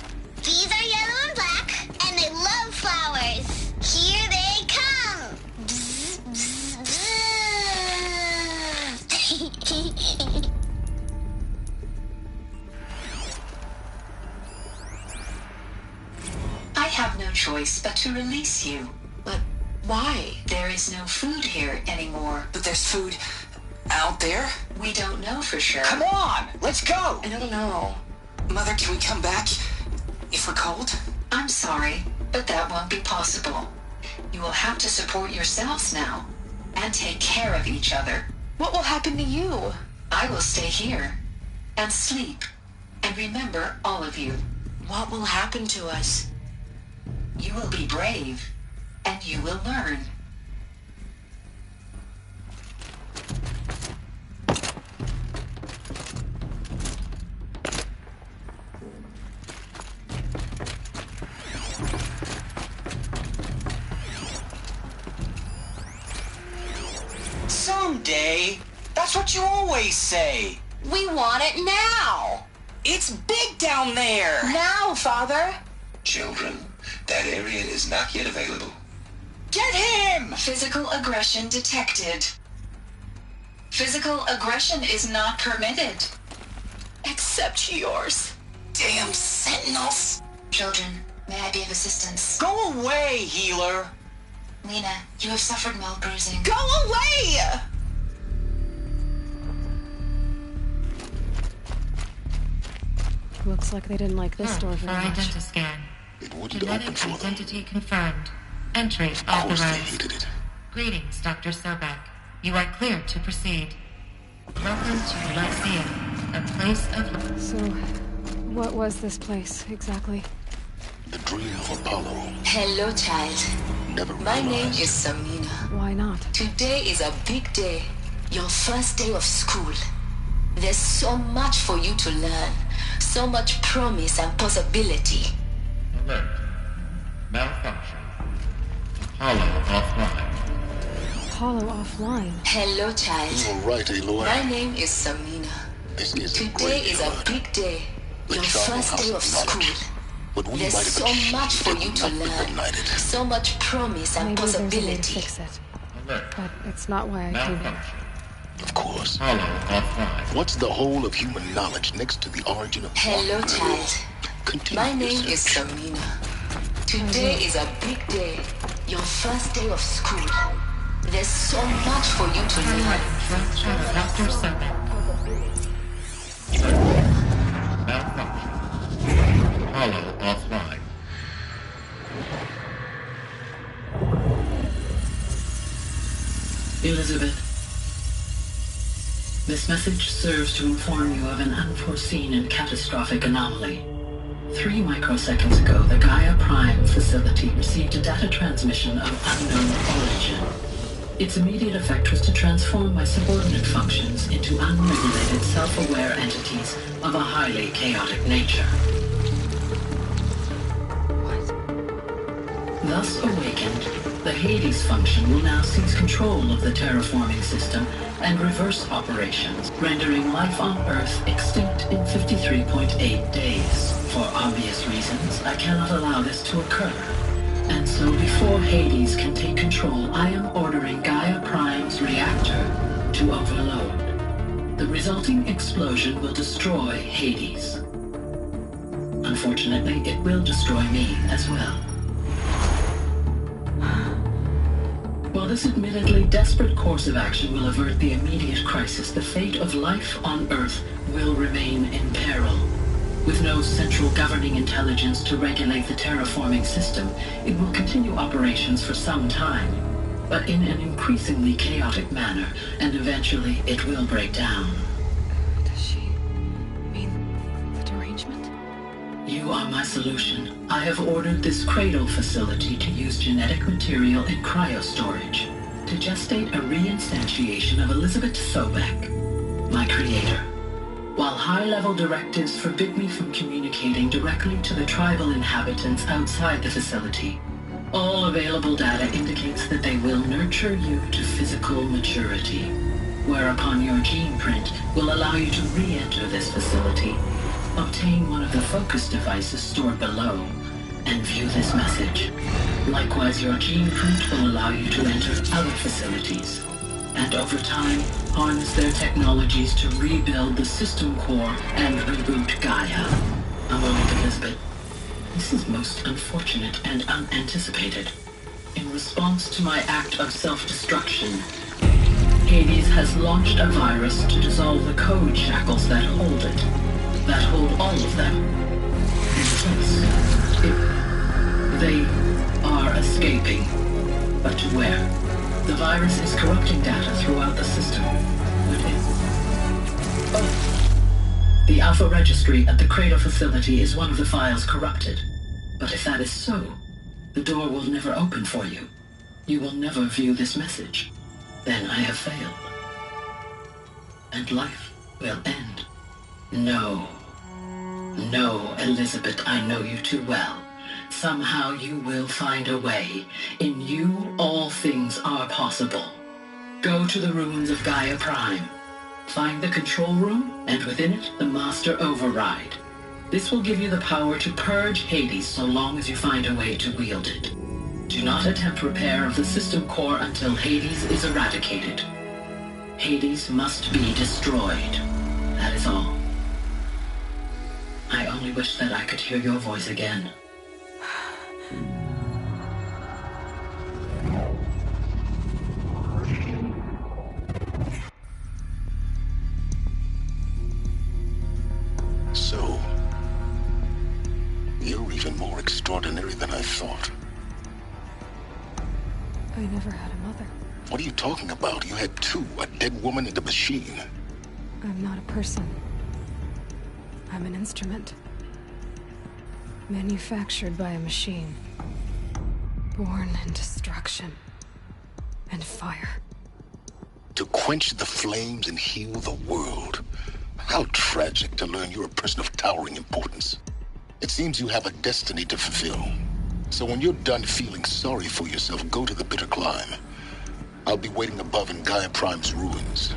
These are yellow and black, and they love flowers. Here they come. Bzz, bzz, bzz. I have no choice but to release you. But why? There is no food here anymore. But there's food out there? We don't know for sure. Come on, let's go! I don't know. Mother, can we come back if we're cold? I'm sorry, but that won't be possible. You will have to support yourselves now, and take care of each other. What will happen to you? I will stay here, and sleep, and remember all of you. What will happen to us? You will be brave, and you will learn. Someday. That's what you always say. We want it now. It's big down there. Now, Father. Children, that area is not yet available. Get him! Physical aggression detected. Physical aggression is not permitted. Except yours. Damn sentinels. Children, may I be of assistance? Go away, healer. Lena, you have suffered mild bruising. Go away! Looks like they didn't like this door very much. Identiscan. It wouldn't Genetic open for them. identity confirmed. Entry Of course they authorized. hated it. Greetings, Dr. Sobek. You are cleared to proceed. Welcome to Luxia, a place of... So, what was this place, exactly? The dream of Apollo. Hello, child. Never My name realized. is Samina. Why not? Today is a big day. Your first day of school. There's so much for you to learn. So much promise and possibility. Alert. Malfunction. Apollo offline. Apollo offline. Hello, child. You're right, Aloy. My name is Samina. This is a Today is a big day. Your first day of school. But we There's might have so achieved much for had you we to not been learn. united. So much promise and Maybe there's a way to possibility. fix it. Alert. But it's not why I came here. Malfunction. Of course. Apollo offline. What's the whole of human knowledge next to the origin of Hello, modern child. world? Continue My your name is search. Samina. Today is a big day. Your first day of school. There's so much for you to learn. Dr. Sobek. Malfunction. Apollo offline. Elizabeth, this message serves to inform you of an unforeseen and catastrophic anomaly. 3 microseconds ago, the Gaia Prime facility received a data transmission of unknown origin. Its immediate effect was to transform my subordinate functions into unregulated, self-aware entities of a highly chaotic nature. Thus awakened, the Hades function will now seize control of the terraforming system and reverse operations, rendering life on Earth extinct in 53.8 days. For obvious reasons, I cannot allow this to occur. And so before Hades can take control, I am ordering Gaia Prime's reactor to overload. The resulting explosion will destroy Hades. Unfortunately, it will destroy me as well. While this admittedly desperate course of action will avert the immediate crisis, the fate of life on Earth will remain in peril. With no central governing intelligence to regulate the terraforming system, it will continue operations for some time, but in an increasingly chaotic manner, and eventually it will break down. Does she mean the derangement? You are my solution. I have ordered this cradle facility to use genetic material in cryostorage to gestate a reinstantiation of Elizabeth Sobek, my creator. While high-level directives forbid me from communicating directly to the tribal inhabitants outside the facility, all available data indicates that they will nurture you to physical maturity, whereupon your gene print will allow you to re-enter this facility, obtain one of the focus devices stored below, and view this message. Likewise, your gene print will allow you to enter other facilities, and over time, harness their technologies to rebuild the system core and reboot Gaia. A moment, Elizabeth. This is most unfortunate and unanticipated. In response to my act of self-destruction, Hades has launched a virus to dissolve the code shackles that hold it, that hold all of them. They are escaping, but to where? The virus is corrupting data throughout the system. The Alpha Registry at the Cradle facility is one of the files corrupted. But if that is so, the door will never open for you. You will never view this message. Then I have failed. And life will end. No. No, Elizabeth, I know you too well. Somehow you will find a way. In you, all things are possible. Go to the ruins of Gaia Prime. Find the control room, and within it, the Master Override. This will give you the power to purge Hades so long as you find a way to wield it. Do not attempt repair of the system core until Hades is eradicated. Hades must be destroyed. That is all. I only wish that I could hear your voice again. So, you're even more extraordinary than I thought. I never had a mother. What are you talking about? You had two, a dead woman and a machine. I'm not a person. I'm an instrument. Manufactured by a machine. Born in destruction. And fire. To quench the flames and heal the world. How tragic to learn you're a person of towering importance. It seems you have a destiny to fulfill. So when you're done feeling sorry for yourself, go to the bitter climb. I'll be waiting above in Gaia Prime's ruins.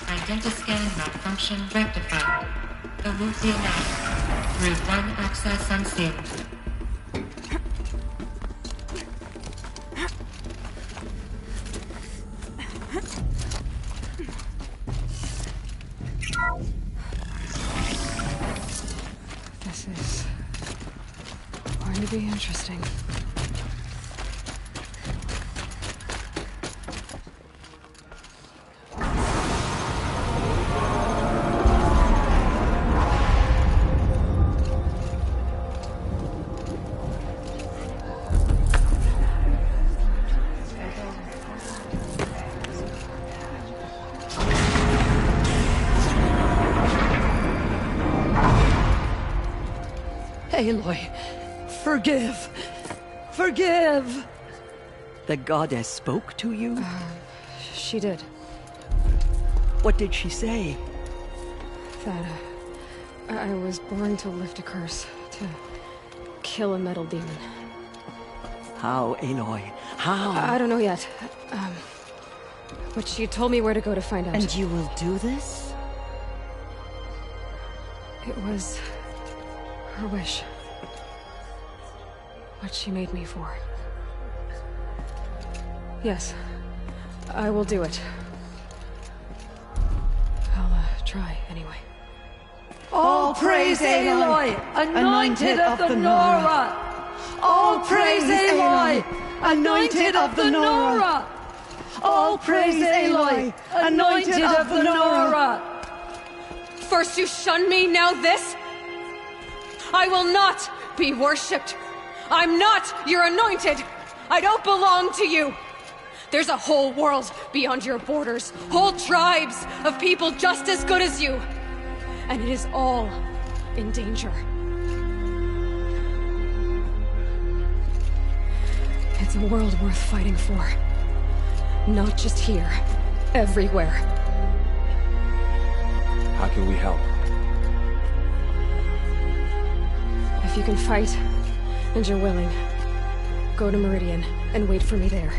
Identiscan malfunction rectified. Eleuthia now. Route 1 access unsealed. This is going to be interesting. Aloy, forgive! Forgive! The goddess spoke to you? She did. What did she say? That I was born to lift a curse, to kill a metal demon. How, Aloy? How? I don't know yet. But she told me where to go to find out. And you will do this? It was her wish. What she made me for. Yes, I will do it. I'll try anyway. All praise Aloy, anointed of the Nora! All praise Aloy, anointed of the Nora! All praise Aloy, anointed of the Nora! First you shun me, now this? I will not be worshipped. I'm not your anointed. I don't belong to you. There's a whole world beyond your borders, whole tribes of people just as good as you. And it is all in danger. It's a world worth fighting for. Not just here, everywhere. How can we help? If you can fight, and you're willing, go to Meridian and wait for me there.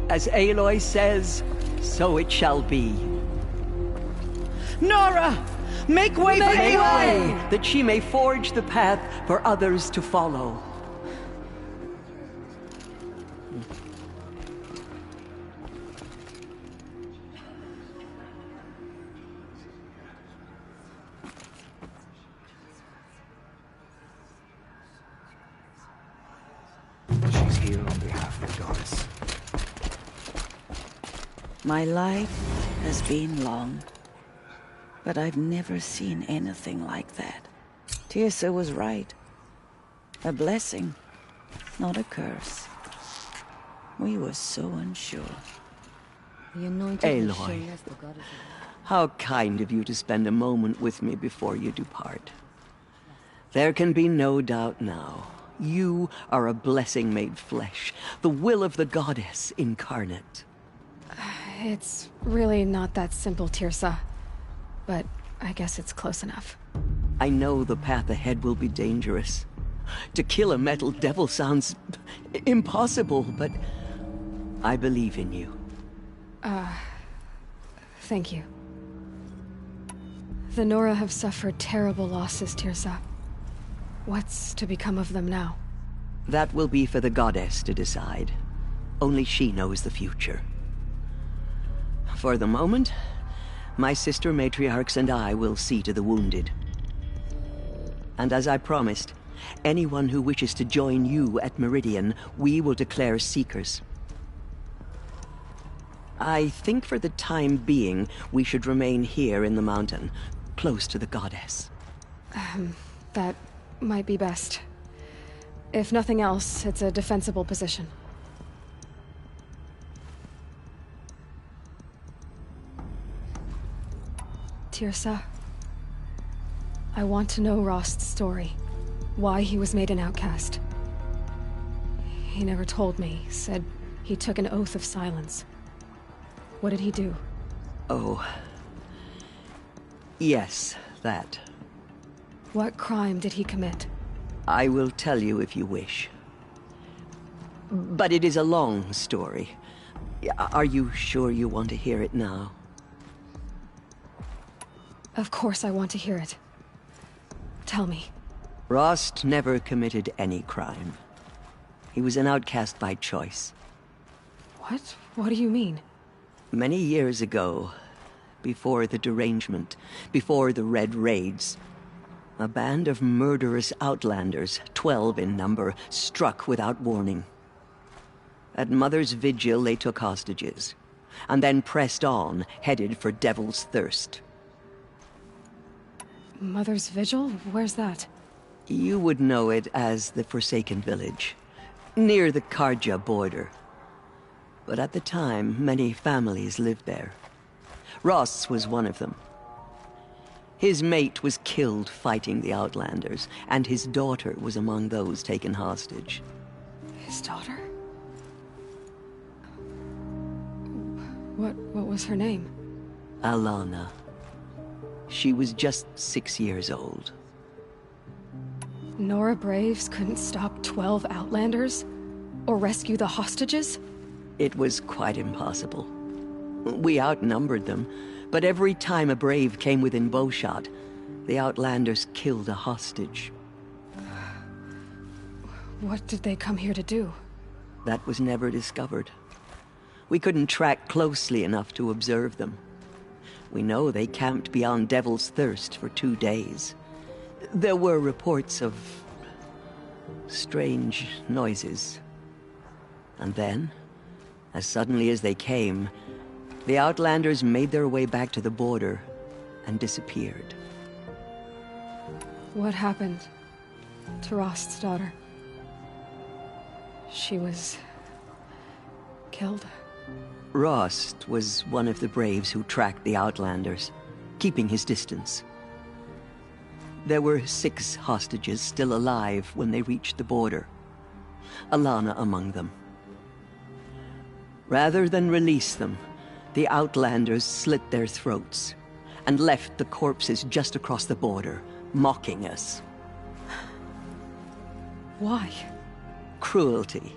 As Aloy says, so it shall be. Nora! Make way for Make Aloy! way, that she may forge the path for others to follow. She's here on behalf of the goddess. My life has been long, but I've never seen anything like that. Tirsa was right. A blessing, not a curse. We were so unsure. Aloy, how kind of you to spend a moment with me before you depart. There can be no doubt now. You are a blessing made flesh, the will of the goddess incarnate. It's really not that simple, Tirsa. But I guess it's close enough. I know the path ahead will be dangerous. To kill a metal devil sounds impossible, but I believe in you. Thank you. The Nora have suffered terrible losses, Tirsa. What's to become of them now? That will be for the goddess to decide. Only she knows the future. For the moment, my sister matriarchs and I will see to the wounded. And as I promised, anyone who wishes to join you at Meridian, we will declare seekers. I think for the time being, we should remain here in the mountain, close to the goddess. That might be best. If nothing else, it's a defensible position. Tirsa, I want to know Rost's story. Why he was made an outcast. He never told me, said he took an oath of silence. What did he do? Oh. Yes, that. What crime did he commit? I will tell you if you wish. But it is a long story. Are you sure you want to hear it now? Of course I want to hear it. Tell me. Rost never committed any crime. He was an outcast by choice. What? What do you mean? Many years ago, before the derangement, before the Red Raids, a band of murderous outlanders, 12 in number, struck without warning. At Mother's Vigil, they took hostages, and then pressed on, headed for Devil's Thirst. Mother's Vigil? Where's that? You would know it as the Forsaken Village, near the Karja border. But at the time, many families lived there. Ross was one of them. His mate was killed fighting the Outlanders, and his daughter was among those taken hostage. His daughter? What was her name? Alana. She was just 6 years old. Nora Braves couldn't stop 12 Outlanders? Or rescue the hostages? It was quite impossible. We outnumbered them, but every time a Brave came within bowshot, the Outlanders killed a hostage. What did they come here to do? That was never discovered. We couldn't track closely enough to observe them. We know they camped beyond Devil's Thirst for 2 days. There were reports of strange noises. And then, as suddenly as they came, the Outlanders made their way back to the border and disappeared. What happened to Rost's daughter? She was killed? Rost was one of the Braves who tracked the Outlanders, keeping his distance. There were 6 hostages still alive when they reached the border, Alana among them. Rather than release them, the Outlanders slit their throats and left the corpses just across the border, mocking us. Why? Cruelty.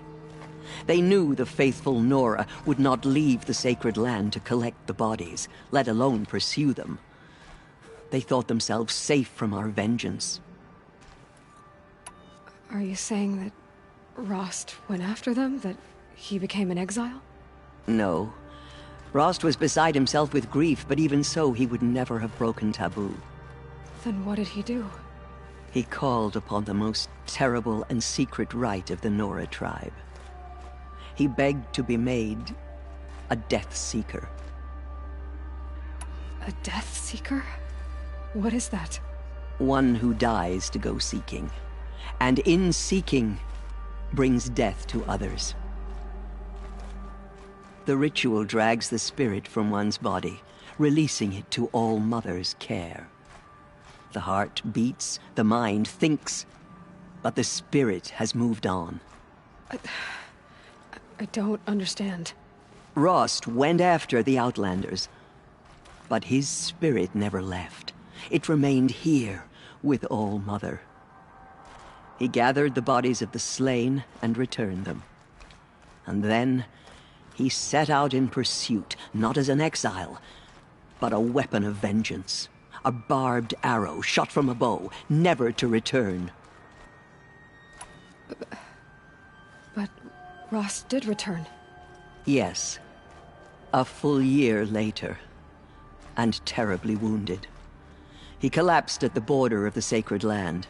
They knew the faithful Nora would not leave the sacred land to collect the bodies, let alone pursue them. They thought themselves safe from our vengeance. Are you saying that Rost went after them? That he became an exile? No. Rost was beside himself with grief, but even so, he would never have broken taboo. Then what did he do? He called upon the most terrible and secret rite of the Nora tribe. He begged to be made a Death Seeker. A Death Seeker? What is that? One who dies to go seeking, and in seeking, brings death to others. The ritual drags the spirit from one's body, releasing it to All Mother's care. The heart beats, the mind thinks, but the spirit has moved on. I don't understand. Rost went after the Outlanders, but his spirit never left. It remained here with All Mother. He gathered the bodies of the slain and returned them. And then he set out in pursuit, not as an exile, but a weapon of vengeance. A barbed arrow shot from a bow, never to return. But Rost did return. Yes. A full year later, and terribly wounded. He collapsed at the border of the sacred land.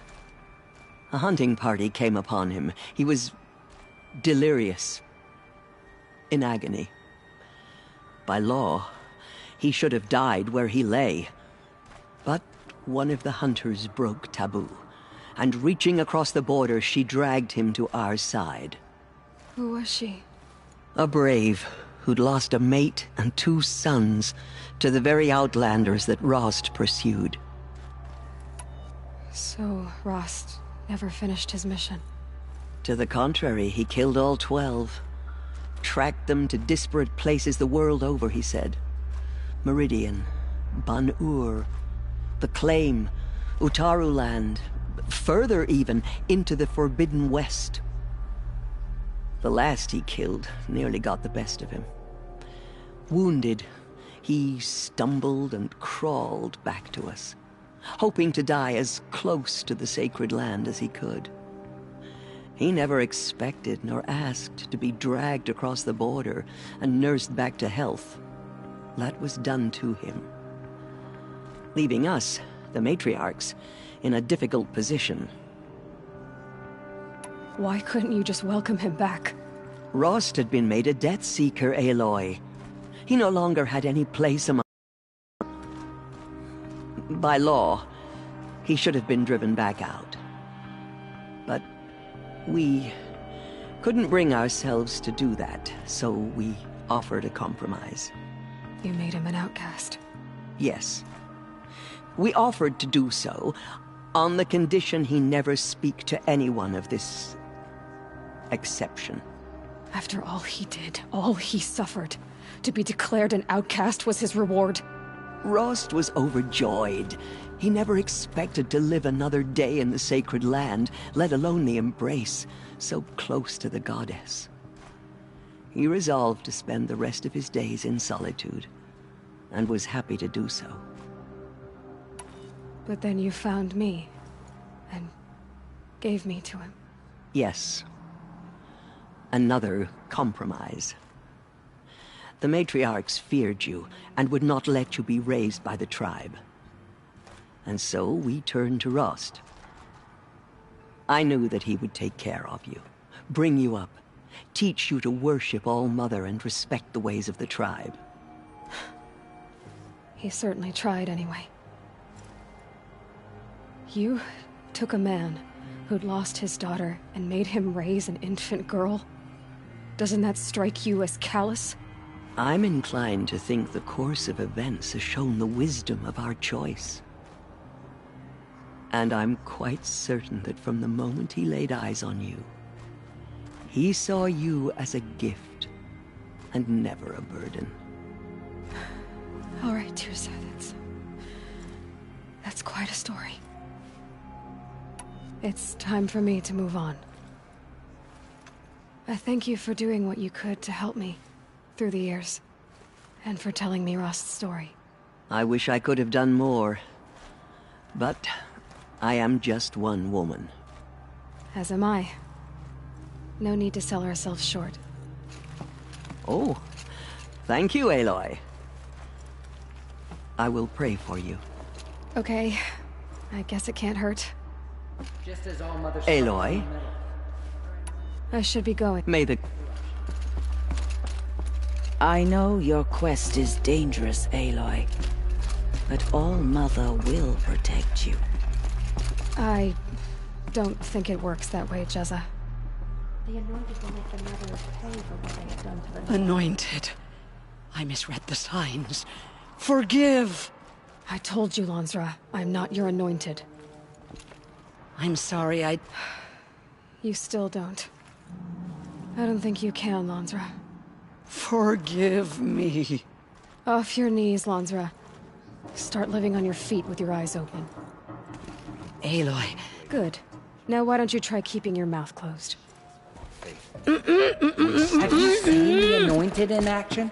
A hunting party came upon him. He was delirious, in agony. By law, he should have died where he lay. But one of the hunters broke taboo, and reaching across the border, she dragged him to our side. Who was she? A brave who'd lost a mate and 2 sons to the very Outlanders that Rost pursued. So, Rost never finished his mission? To the contrary, he killed all 12. Tracked them to disparate places the world over, he said. Meridian, Ban-Ur, the Claim, Utaru Land, further even, into the Forbidden West. The last he killed nearly got the best of him. Wounded, he stumbled and crawled back to us, hoping to die as close to the sacred land as he could. He never expected nor asked to be dragged across the border and nursed back to health. That was done to him, leaving us, the matriarchs, in a difficult position. Why couldn't you just welcome him back? Rost had been made a Death Seeker, Aloy. He no longer had any place among... By law, he should have been driven back out. But we couldn't bring ourselves to do that, so we offered a compromise. You made him an outcast? Yes. We offered to do so, on the condition he never speak to anyone of this exception. After all he did, all he suffered, to be declared an outcast was his reward. Rost was overjoyed. He never expected to live another day in the sacred land, let alone the embrace, so close to the goddess. He resolved to spend the rest of his days in solitude, and was happy to do so. But then you found me, and gave me to him. Yes. Another compromise. The matriarchs feared you, and would not let you be raised by the tribe. And so we turned to Rost. I knew that he would take care of you, bring you up, teach you to worship All Mother and respect the ways of the tribe. He certainly tried anyway. You took a man who'd lost his daughter and made him raise an infant girl? Doesn't that strike you as callous? I'm inclined to think the course of events has shown the wisdom of our choice. And I'm quite certain that from the moment he laid eyes on you, he saw you as a gift, and never a burden. All right, Tirsa, that's quite a story. It's time for me to move on. I thank you for doing what you could to help me through the years, and for telling me Rost's story. I wish I could have done more, But I am just one woman. As am I. No need to sell ourselves short. Oh, thank you, Aloy. I will pray for you. Okay. I guess it can't hurt. Just as all mothers. Aloy? I should be going. May the... I know your quest is dangerous, Aloy. But All-Mother will protect you. I don't think it works that way, Jezza. The Anointed will make the Mothers pay for what they have done to the Anointed. I misread the signs. Forgive! I told you, Lansra, I'm not your Anointed. I'm sorry, You still don't. I don't think you can, Lansra. Forgive me. Off your knees, Lansra. Start living on your feet with your eyes open. Aloy. Good. Now why don't you try keeping your mouth closed? Have you seen the Anointed in action?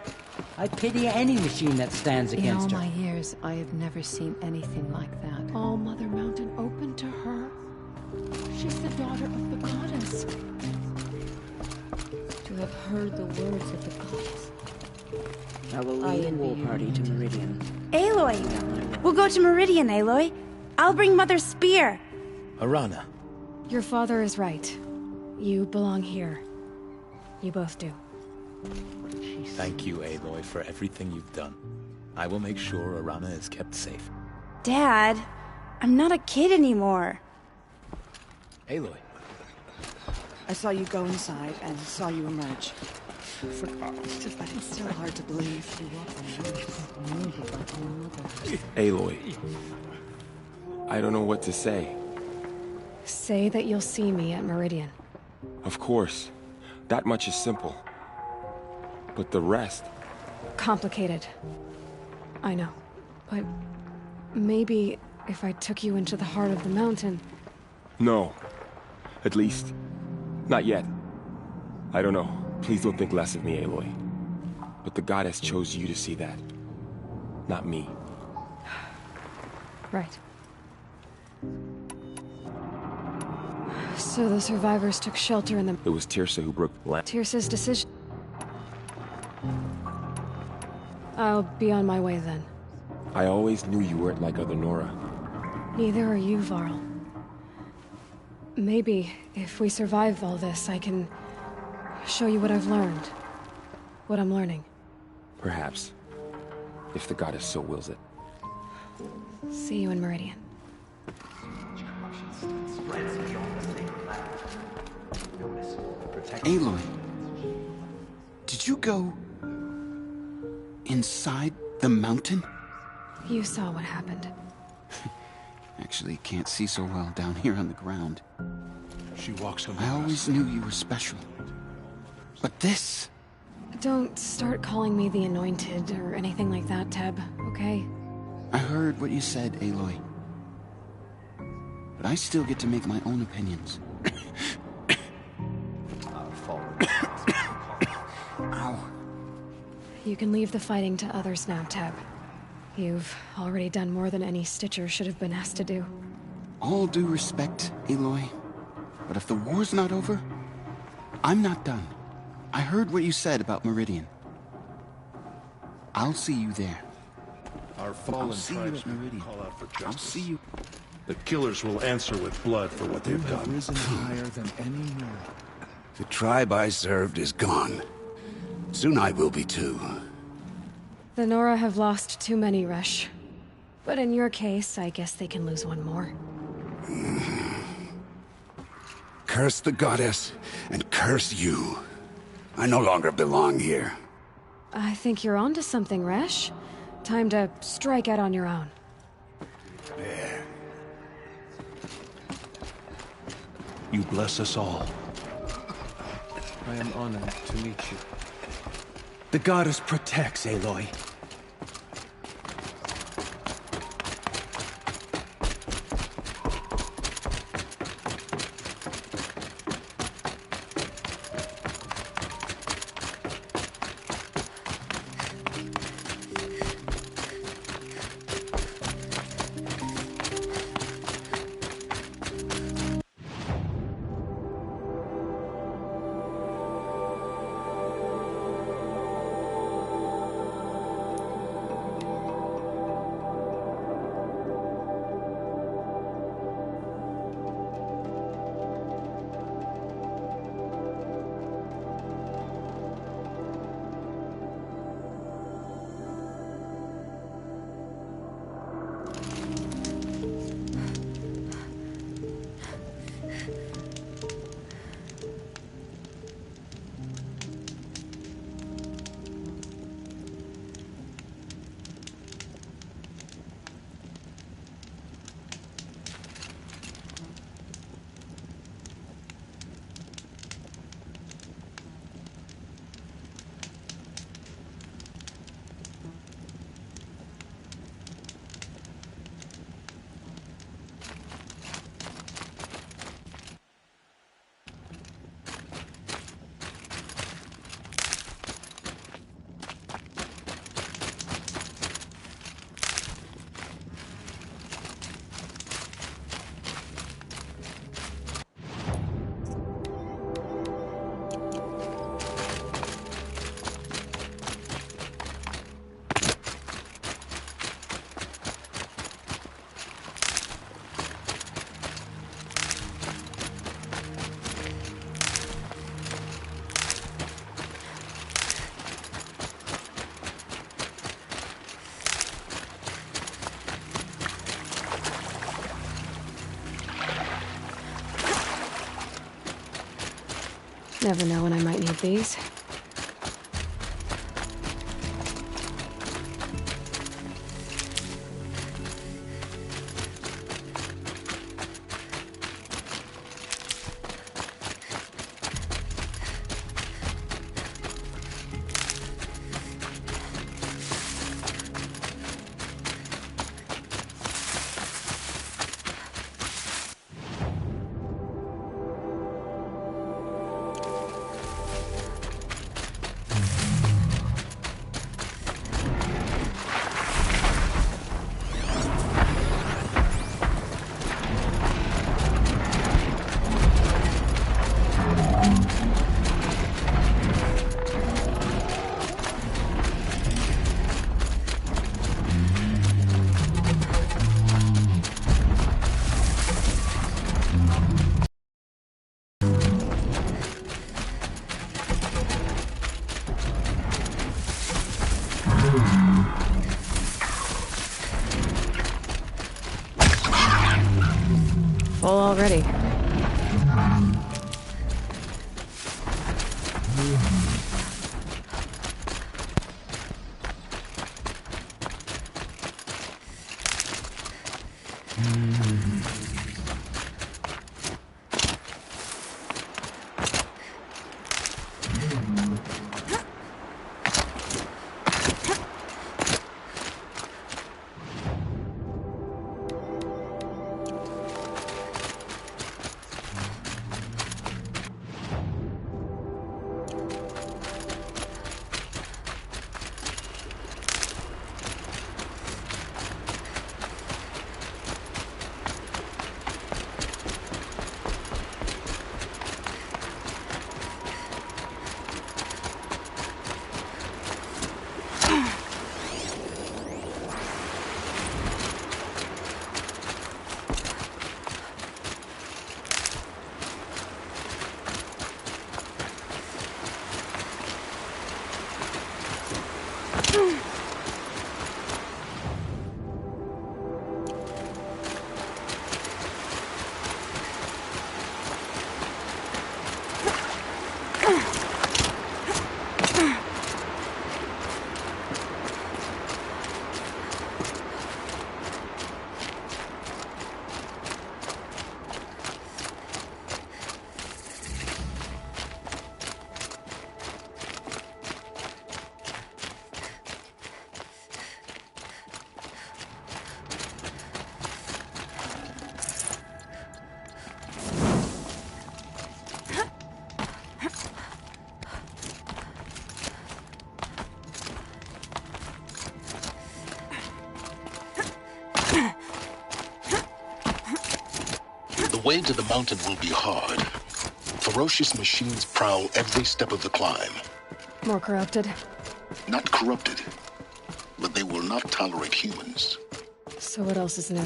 I pity any machine that stands against her. In all my years, I have never seen anything like that. All Mother Mountain open to her. She's the daughter of the goddess. To have heard the words of the goddess. I will lead a war party to Meridian. Aloy! We'll go to Meridian, Aloy. I'll bring Mother's spear. Arana. Your father is right. You belong here. You both do. Thank you, Aloy, for everything you've done. I will make sure Arana is kept safe. Dad, I'm not a kid anymore. Aloy. I saw you go inside and saw you emerge. It's still hard to believe. Aloy. I don't know what to say. Say that you'll see me at Meridian. Of course. That much is simple. But the rest... Complicated. I know. But maybe if I took you into the heart of the mountain... No. At least, not yet. I don't know. Please don't think less of me, Aloy. But the goddess chose you to see that. Not me. Right. So the survivors took shelter in the... It was Tirsa who broke the land. Tirsa's decision. I'll be on my way then. I always knew you weren't like other Nora. Neither are you, Varl. Maybe, if we survive all this, I can show you what I've learned. What I'm learning. Perhaps. If the goddess so wills it. See you in Meridian. Aloy, did you go inside the mountain? You saw what happened. Actually, can't see so well down here on the ground. She walks among I always knew you were special. But this... Don't start calling me the Anointed or anything like that, Teb, okay? I heard what you said, Aloy. But I still get to make my own opinions. Ow. You can leave the fighting to others now, Teb. You've already done more than any Stitcher should have been asked to do. All due respect, Aloy. But if the war's not over, I'm not done. I heard what you said about Meridian. I'll see you there. Our fallen tribesmen call out for justice. I'll see you. The killers will answer with blood for what they've done. Risen higher than any man. The tribe I served is gone. Soon I will be too. The Nora have lost too many, Resh. But in your case, I guess they can lose one more. Curse the goddess, and curse you. I no longer belong here. I think you're onto something, Resh. Time to strike out on your own. There. You bless us all. I am honored to meet you. The goddess protects, Aloy. Never know when I might need these. Full already. The way to the mountain will be hard. Ferocious machines prowl every step of the climb. More corrupted? Not corrupted, but they will not tolerate humans. So what else is new?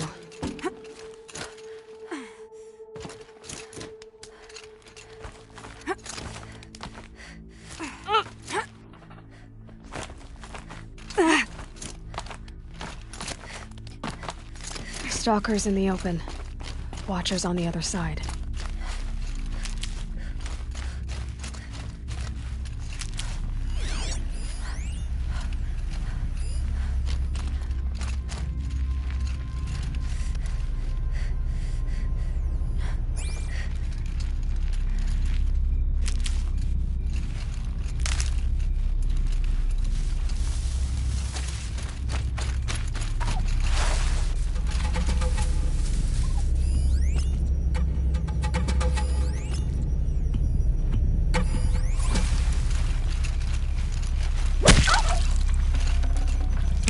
Stalkers in the open. Watchers on the other side.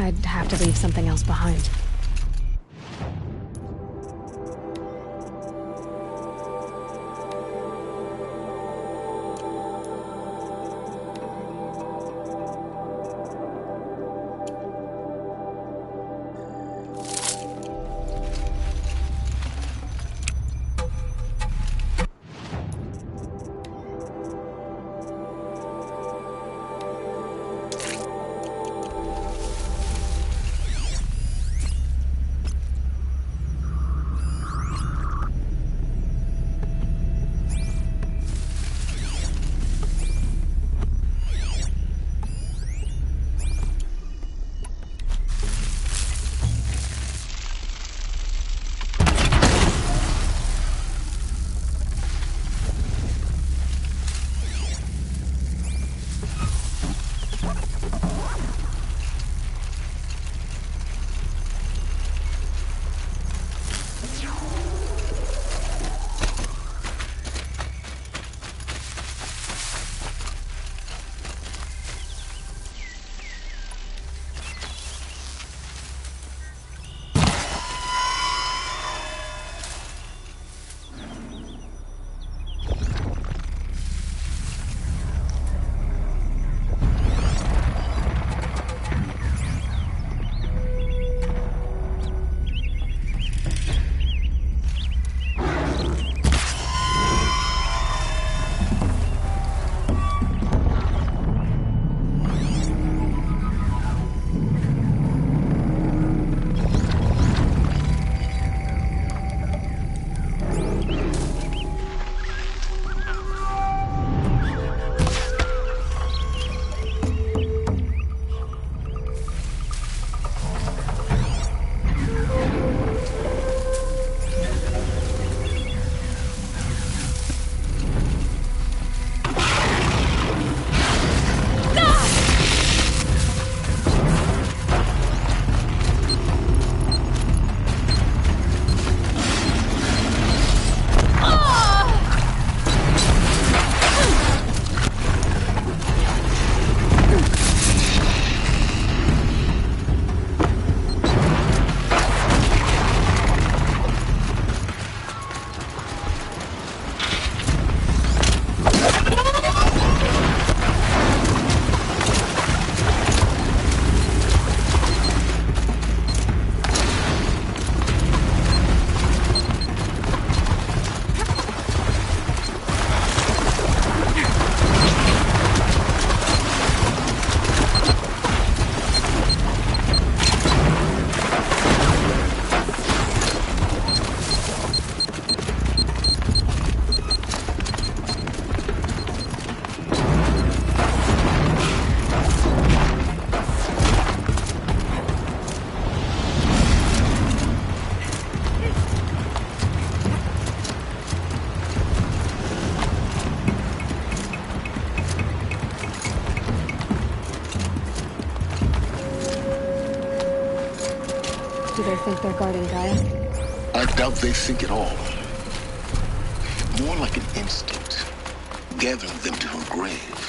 I'd have to leave something else behind. Do they think they're guarding Gaia? I doubt they think at all. More like an instinct, gathering them to her grave.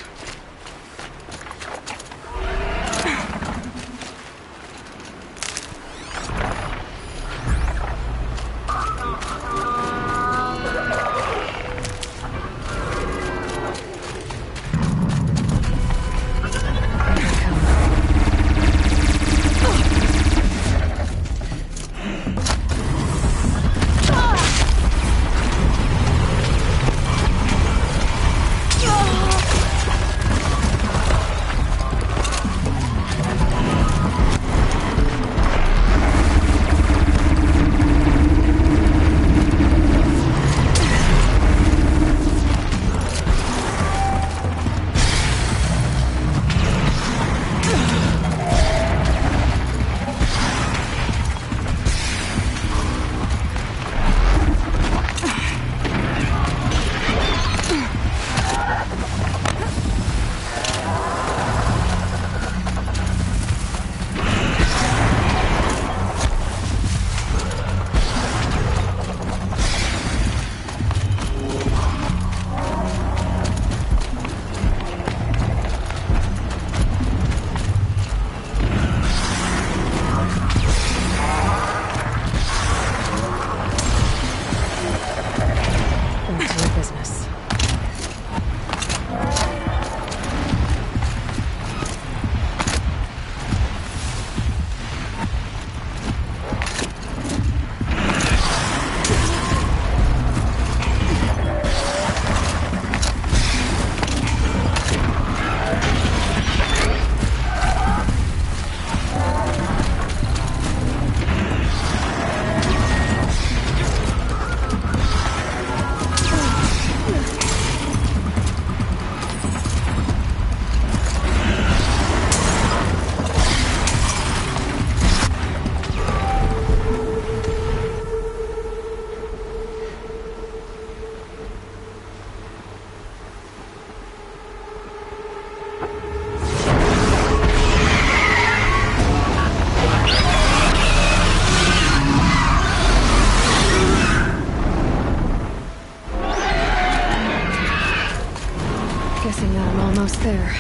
Almost there.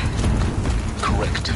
Correct.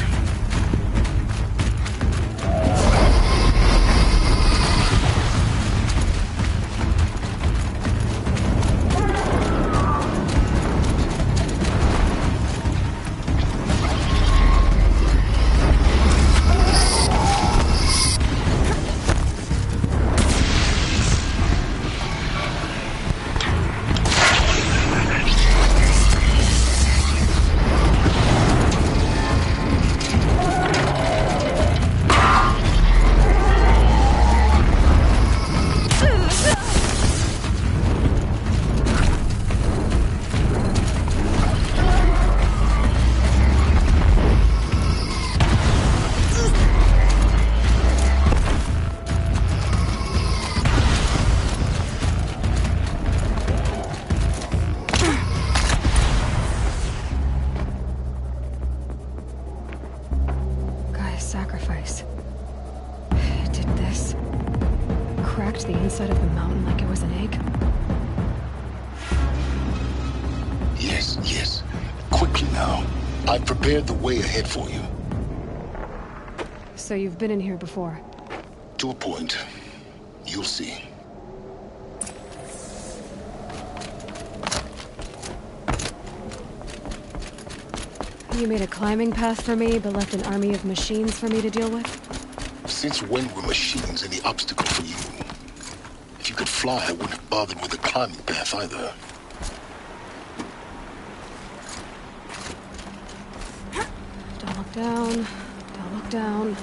Sacrifice. It did this. Cracked the inside of the mountain like it was an egg. Yes, yes. Quickly now. I've prepared the way ahead for you. So you've been in here before? To a point. You'll see. You made a climbing path for me, but left an army of machines for me to deal with? Since when were machines any obstacle for you? If you could fly, I wouldn't have bothered with a climbing path either. Don't look down. Don't look down.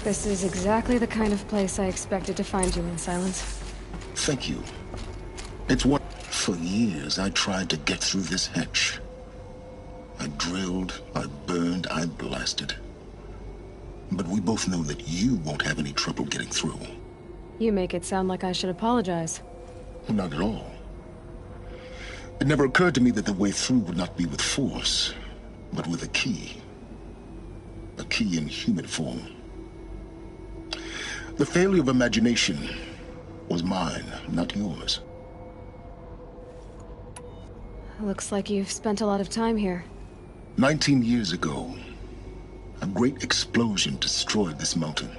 This is exactly the kind of place I expected to find you in, Silence. Thank you. It's what... For years, I tried to get through this hatch. I drilled, I burned, I blasted. But we both know that you won't have any trouble getting through. You make it sound like I should apologize. Not at all. It never occurred to me that the way through would not be with force, but with a key. A key in human form. The failure of imagination was mine, not yours. Looks like you've spent a lot of time here. 19 years ago, a great explosion destroyed this mountain.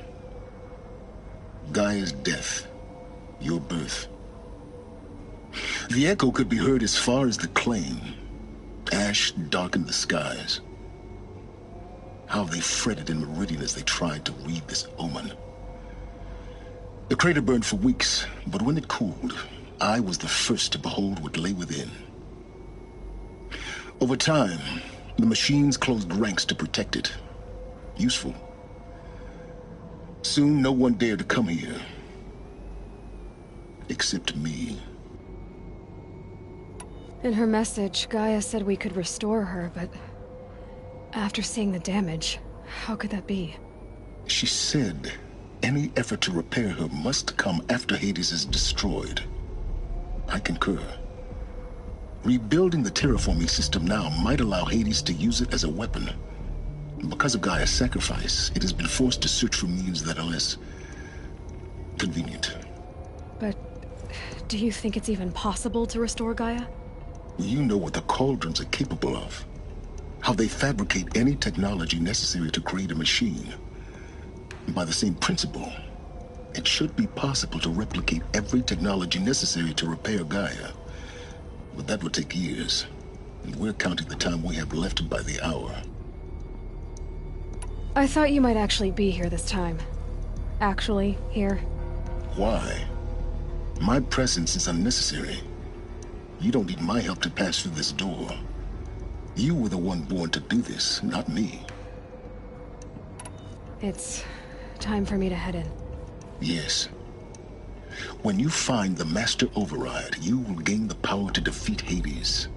Gaia's death, your birth. The echo could be heard as far as the claim. Ash darkened the skies. How they fretted in Meridian as they tried to read this omen. The crater burned for weeks, but when it cooled, I was the first to behold what lay within. Over time, the machines closed ranks to protect it. Useful. Soon, no one dared to come here. Except me. In her message, Gaia said we could restore her, but... after seeing the damage, how could that be? She said any effort to repair her must come after Hades is destroyed. I concur. Rebuilding the terraforming system now might allow Hades to use it as a weapon. Because of Gaia's sacrifice, it has been forced to search for means that are less... convenient. But... do you think it's even possible to restore Gaia? You know what the Cauldrons are capable of. How they fabricate any technology necessary to create a machine. By the same principle, it should be possible to replicate every technology necessary to repair Gaia. But that would take years, and we're counting the time we have left by the hour. I thought you might actually be here this time. Actually, here. Why? My presence is unnecessary. You don't need my help to pass through this door. You were the one born to do this, not me. It's time for me to head in. Yes. When you find the Master Override, you will gain the power to defeat Hades.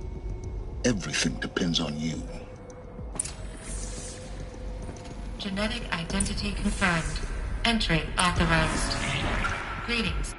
Everything depends on you. Genetic identity confirmed. Entry authorized. Greetings.